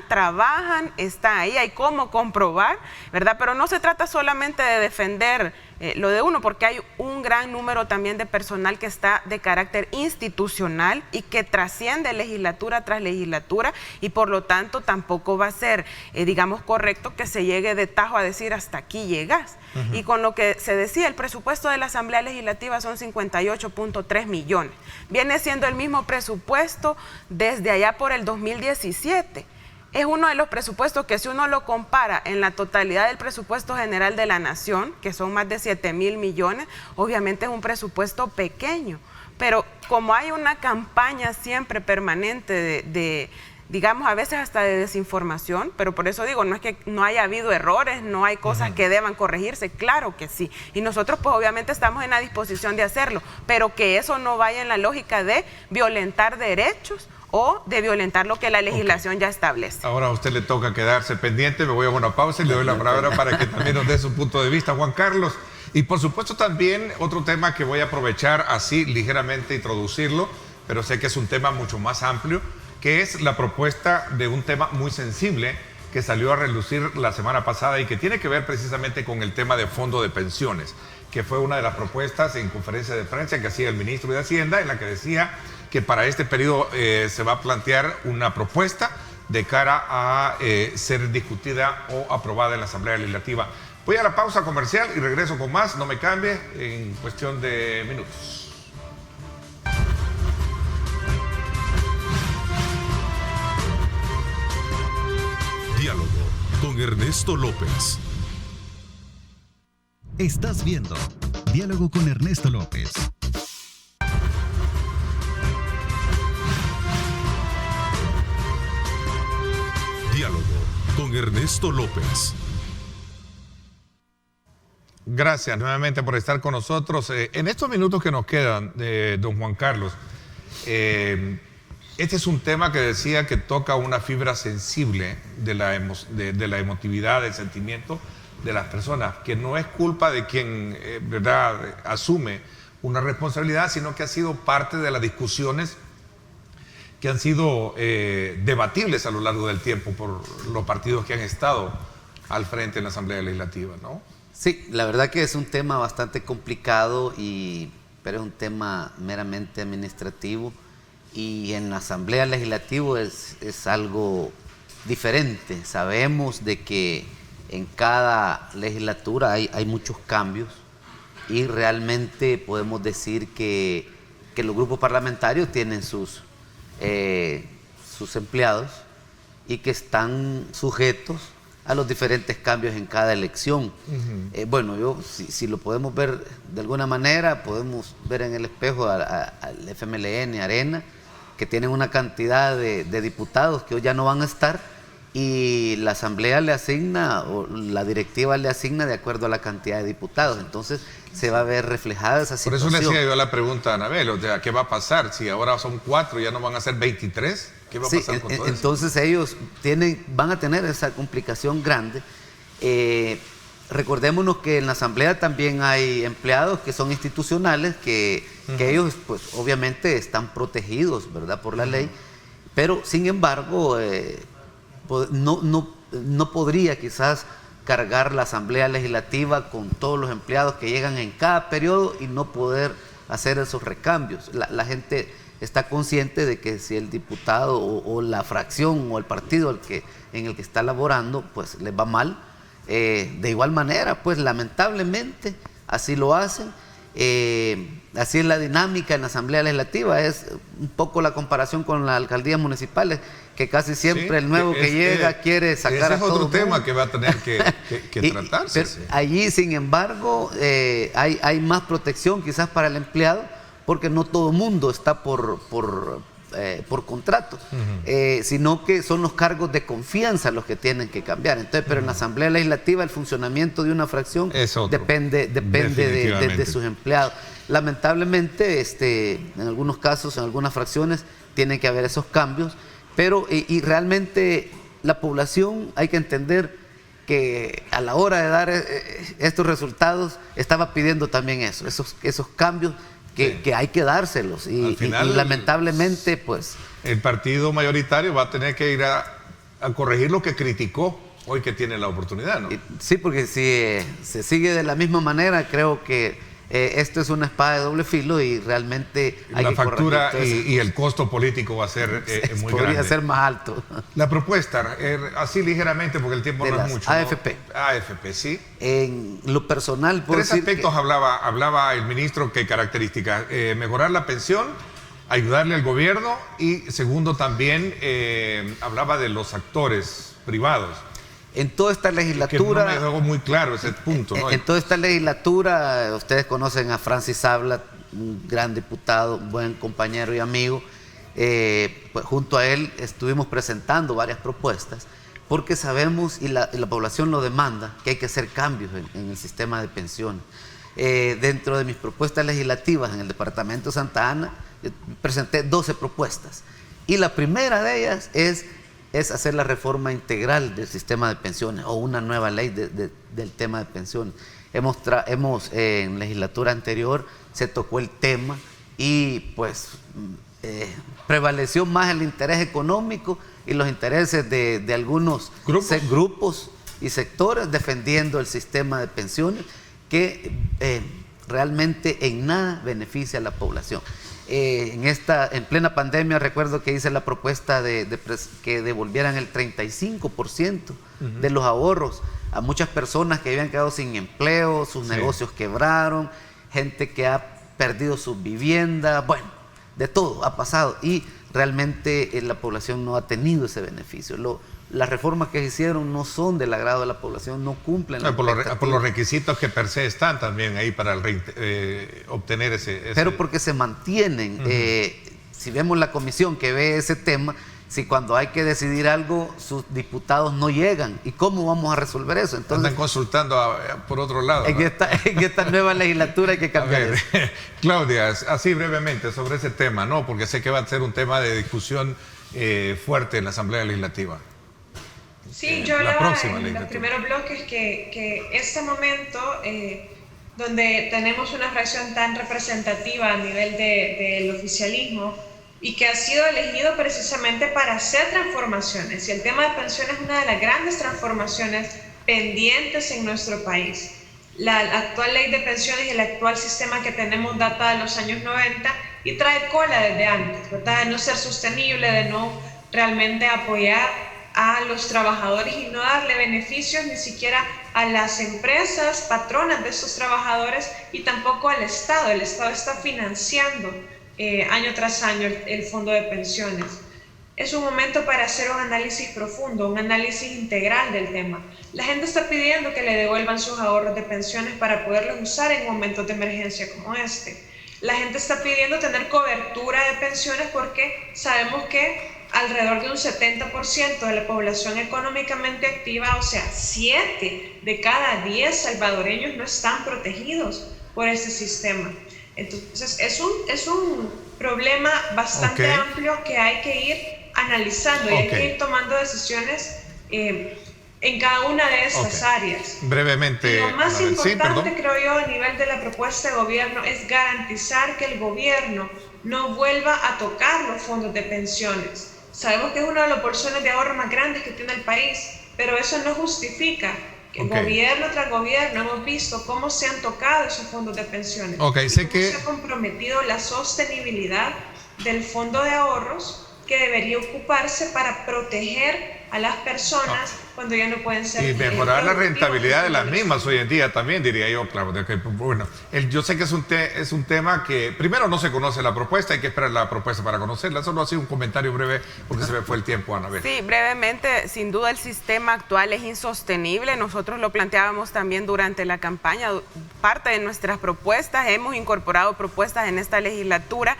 trabajan, están ahí, hay cómo comprobar, ¿verdad? Pero no se trata solamente de defender lo de uno, porque hay un gran número también de personal que está de carácter institucional y que trasciende legislatura tras legislatura, y por lo tanto tampoco va a ser, digamos, correcto que se llegue de tajo a decir hasta aquí llegas. Y con lo que se decía, el presupuesto de la Asamblea Legislativa son 58.3 millones. Viene siendo el mismo presupuesto desde allá por el 2017. Es uno de los presupuestos que, si uno lo compara en la totalidad del presupuesto general de la Nación, que son más de 7,000 millones, obviamente es un presupuesto pequeño. Pero como hay una campaña siempre permanente de digamos, a veces hasta de desinformación, pero por eso digo, no es que no haya habido errores, no hay cosas que deban corregirse, claro que sí. Y nosotros pues obviamente estamos en la disposición de hacerlo, pero que eso no vaya en la lógica de violentar derechos o de violentar lo que la legislación ya establece. Ahora a usted le toca quedarse pendiente, me voy a una pausa y le doy la palabra para que también nos dé su punto de vista, Juan Carlos. Y por supuesto también otro tema que voy a aprovechar así ligeramente introducirlo, pero sé que es un tema mucho más amplio, que es la propuesta de un tema muy sensible que salió a relucir la semana pasada y que tiene que ver precisamente con el tema de fondo de pensiones, que fue una de las propuestas en conferencia de prensa que hacía el ministro de Hacienda, en la que decía que para este periodo se va a plantear una propuesta de cara a ser discutida o aprobada en la Asamblea Legislativa. Voy a la pausa comercial y regreso con más, no me cambie, en cuestión de minutos. Diálogo con Ernesto López. Estás viendo Diálogo con Ernesto López. Diálogo con Ernesto López. Gracias nuevamente por estar con nosotros. En estos minutos que nos quedan, don Juan Carlos, este es un tema que decía que toca una fibra sensible de la emotividad, del sentimiento de las personas, que no es culpa de quien ¿verdad? Asume una responsabilidad, sino que ha sido parte de las discusiones que han sido debatibles a lo largo del tiempo por los partidos que han estado al frente en la Asamblea Legislativa, ¿no? Sí, la verdad que es un tema bastante complicado, pero es un tema meramente administrativo, y en la Asamblea Legislativa es algo diferente. Sabemos de que en cada legislatura hay muchos cambios, y realmente podemos decir que los grupos parlamentarios tienen sus empleados y que están sujetos a los diferentes cambios en cada elección. Bueno, si lo podemos ver de alguna manera, podemos ver en el espejo al FMLN, Arena, que tienen una cantidad de diputados que hoy ya no van a estar, y la Asamblea le asigna, o la directiva le asigna de acuerdo a la cantidad de diputados. Entonces se va a ver reflejada esa situación. Por eso le hacía yo la pregunta a Anabel, o sea, ¿qué va a pasar? Si ahora son 4, ya no van a ser 23, ¿qué va a pasar con todo eso? Entonces ellos van a tener esa complicación grande. Recordémonos que en la Asamblea también hay empleados que son institucionales, que ellos pues obviamente están protegidos, ¿verdad?, por la ley, pero sin embargo no podría quizás cargar la Asamblea Legislativa con todos los empleados que llegan en cada periodo y no poder hacer esos recambios. La gente está consciente de que si el diputado o la fracción o el partido en el que está laborando, pues les va mal, de igual manera, pues lamentablemente así lo hacen. Así es la dinámica en la Asamblea Legislativa. Es un poco la comparación con las alcaldías municipales, que casi siempre el nuevo que llega quiere sacar a todo. Ese es otro tema que va a tener que tratarse. Pero allí, sin embargo, hay más protección quizás para el empleado, porque no todo el mundo está por contrato, sino que son los cargos de confianza los que tienen que cambiar. Entonces, pero en la Asamblea Legislativa el funcionamiento de una fracción depende de sus empleados. Lamentablemente, en algunos casos, en algunas fracciones, tienen que haber esos cambios, pero y realmente la población, hay que entender que a la hora de dar estos resultados estaba pidiendo también esos cambios que hay que dárselos y lamentablemente pues el partido mayoritario va a tener que ir a corregir lo que criticó hoy que tiene la oportunidad, ¿no? Sí, porque si se sigue de la misma manera, creo que esto es una espada de doble filo y realmente hay la que factura y el costo político va a ser muy grande. Podría ser más alto. La propuesta, así ligeramente porque el tiempo no es mucho. AFP. ¿No? AFP, sí. En lo personal, puedo decir aspectos hablaba el ministro. ¿Qué características? Mejorar la pensión, ayudarle al gobierno y segundo también hablaba de los actores privados. En toda esta legislatura... Que no me dejó muy claro ese punto, ¿no? En toda esta legislatura, ustedes conocen a Francis Abla, un gran diputado, un buen compañero y amigo. Pues junto a él estuvimos presentando varias propuestas, porque sabemos, y la población lo demanda, que hay que hacer cambios en el sistema de pensiones. Dentro de mis propuestas legislativas en el departamento de Santa Ana, presenté 12 propuestas. Y la primera de ellas es hacer la reforma integral del sistema de pensiones o una nueva ley del tema de pensiones. En legislatura anterior se tocó el tema y pues prevaleció más el interés económico y los intereses de algunos grupos y sectores defendiendo el sistema de pensiones que realmente en nada beneficia a la población. En plena pandemia recuerdo que hice la propuesta que devolvieran el 35% de los ahorros a muchas personas que habían quedado sin empleo, sus negocios quebraron, gente que ha perdido su vivienda, bueno, de todo ha pasado y realmente la población no ha tenido ese beneficio. Las reformas que se hicieron no son del agrado de la población, no cumplen por los requisitos que per se están también ahí para obtener ese... Pero porque se mantienen. Si vemos la comisión que ve ese tema, si cuando hay que decidir algo, sus diputados no llegan, ¿y cómo vamos a resolver eso? Entonces, andan consultando por otro lado, ¿no? en esta nueva legislatura hay que cambiar eso. Claudia, así brevemente sobre ese tema, ¿no? Porque sé que va a ser un tema de discusión fuerte en la Asamblea Legislativa. Sí, yo hablaba en los primeros bloques que este momento donde tenemos una fracción tan representativa a nivel del oficialismo y que ha sido elegido precisamente para hacer transformaciones, y el tema de pensiones es una de las grandes transformaciones pendientes en nuestro país. La actual ley de pensiones y el actual sistema que tenemos data de los años 90 y trae cola desde antes, ¿verdad? De no ser sostenible, de no realmente apoyar a los trabajadores y no darle beneficios ni siquiera a las empresas patronas de estos trabajadores y tampoco al Estado. El Estado está financiando año tras año el fondo de pensiones. Es un momento para hacer un análisis profundo, un análisis integral del tema. La gente está pidiendo que le devuelvan sus ahorros de pensiones para poderlos usar en momentos de emergencia como este. La gente está pidiendo tener cobertura de pensiones porque sabemos que alrededor de un 70% de la población económicamente activa, o sea, 7 de cada 10 salvadoreños no están protegidos por este sistema. Entonces, es un problema bastante amplio que hay que ir analizando y hay que ir tomando decisiones en cada una de estas áreas. Brevemente. Lo más importante, creo yo, a nivel de la propuesta de gobierno es garantizar que el gobierno no vuelva a tocar los fondos de pensiones. Sabemos que es una de las porciones de ahorro más grandes que tiene el país, pero eso no justifica que gobierno tras gobierno hemos visto cómo se han tocado esos fondos de pensiones. Sé que se ha comprometido la sostenibilidad del fondo de ahorros que debería ocuparse para proteger a las personas cuando ya no pueden ser y mejorar la rentabilidad de las inversiones. mismas hoy en día también, diría yo, claro. Bueno, yo sé que es un tema que primero no se conoce la propuesta, hay que esperar la propuesta para conocerla. Solo ha sido un comentario breve porque se me fue el tiempo, Anabel. Sí, brevemente, sin duda el sistema actual es insostenible. Nosotros lo planteábamos también durante la campaña. Parte de nuestras propuestas, hemos incorporado propuestas en esta legislatura.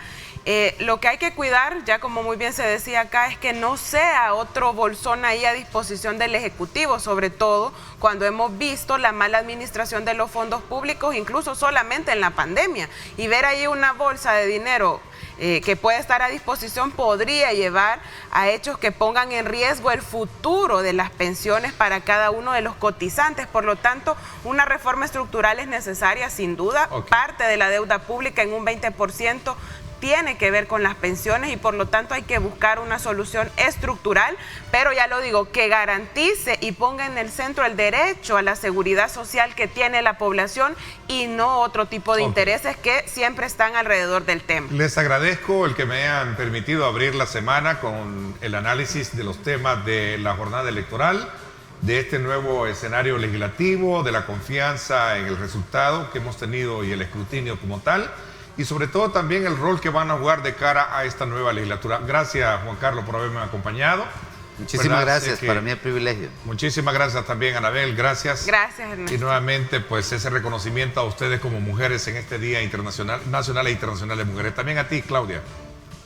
Lo que hay que cuidar, ya como muy bien se decía acá, es que no sea otro bolsón ahí a disposición del Ejecutivo, sobre todo cuando hemos visto la mala administración de los fondos públicos, incluso solamente en la pandemia. Y ver ahí una bolsa de dinero que puede estar a disposición podría llevar a hechos que pongan en riesgo el futuro de las pensiones para cada uno de los cotizantes. Por lo tanto, una reforma estructural es necesaria, sin duda. Parte de la deuda pública en un 20% tiene que ver con las pensiones y por lo tanto hay que buscar una solución estructural, pero ya lo digo, que garantice y ponga en el centro el derecho a la seguridad social que tiene la población y no otro tipo de intereses que siempre están alrededor del tema. Les agradezco el que me hayan permitido abrir la semana con el análisis de los temas de la jornada electoral, de este nuevo escenario legislativo, de la confianza en el resultado que hemos tenido y el escrutinio como tal, y sobre todo también el rol que van a jugar de cara a esta nueva legislatura. Gracias, Juan Carlos, por haberme acompañado. Muchísimas gracias, para mí es privilegio. Muchísimas gracias también, Anabel, gracias. Gracias, Ernesto. Y nuevamente, pues ese reconocimiento a ustedes como mujeres en este Día Nacional e Internacional de Mujeres. También a ti, Claudia.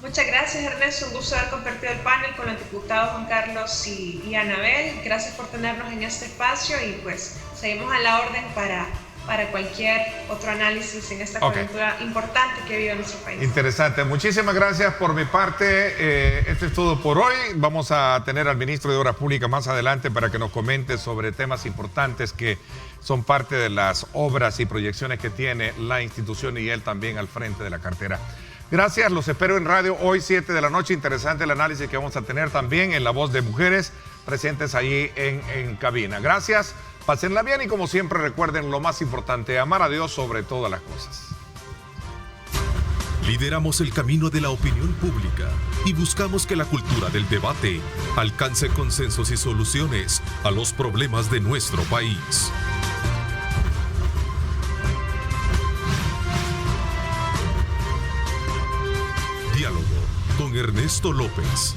Muchas gracias, Ernesto. Un gusto haber compartido el panel con los diputados Juan Carlos y Anabel. Gracias por tenernos en este espacio y pues seguimos a la orden para cualquier otro análisis en esta coyuntura importante que vive nuestro país. Interesante. Muchísimas gracias por mi parte. Esto es todo por hoy. Vamos a tener al ministro de Obras Públicas más adelante para que nos comente sobre temas importantes que son parte de las obras y proyecciones que tiene la institución y él también al frente de la cartera. Gracias, los espero en radio hoy 7 de la noche. Interesante el análisis que vamos a tener también en la voz de mujeres presentes allí en cabina. Gracias. Pásenla bien y como siempre recuerden lo más importante, amar a Dios sobre todas las cosas. Lideramos el camino de la opinión pública y buscamos que la cultura del debate alcance consensos y soluciones a los problemas de nuestro país. Diálogo con Ernesto López.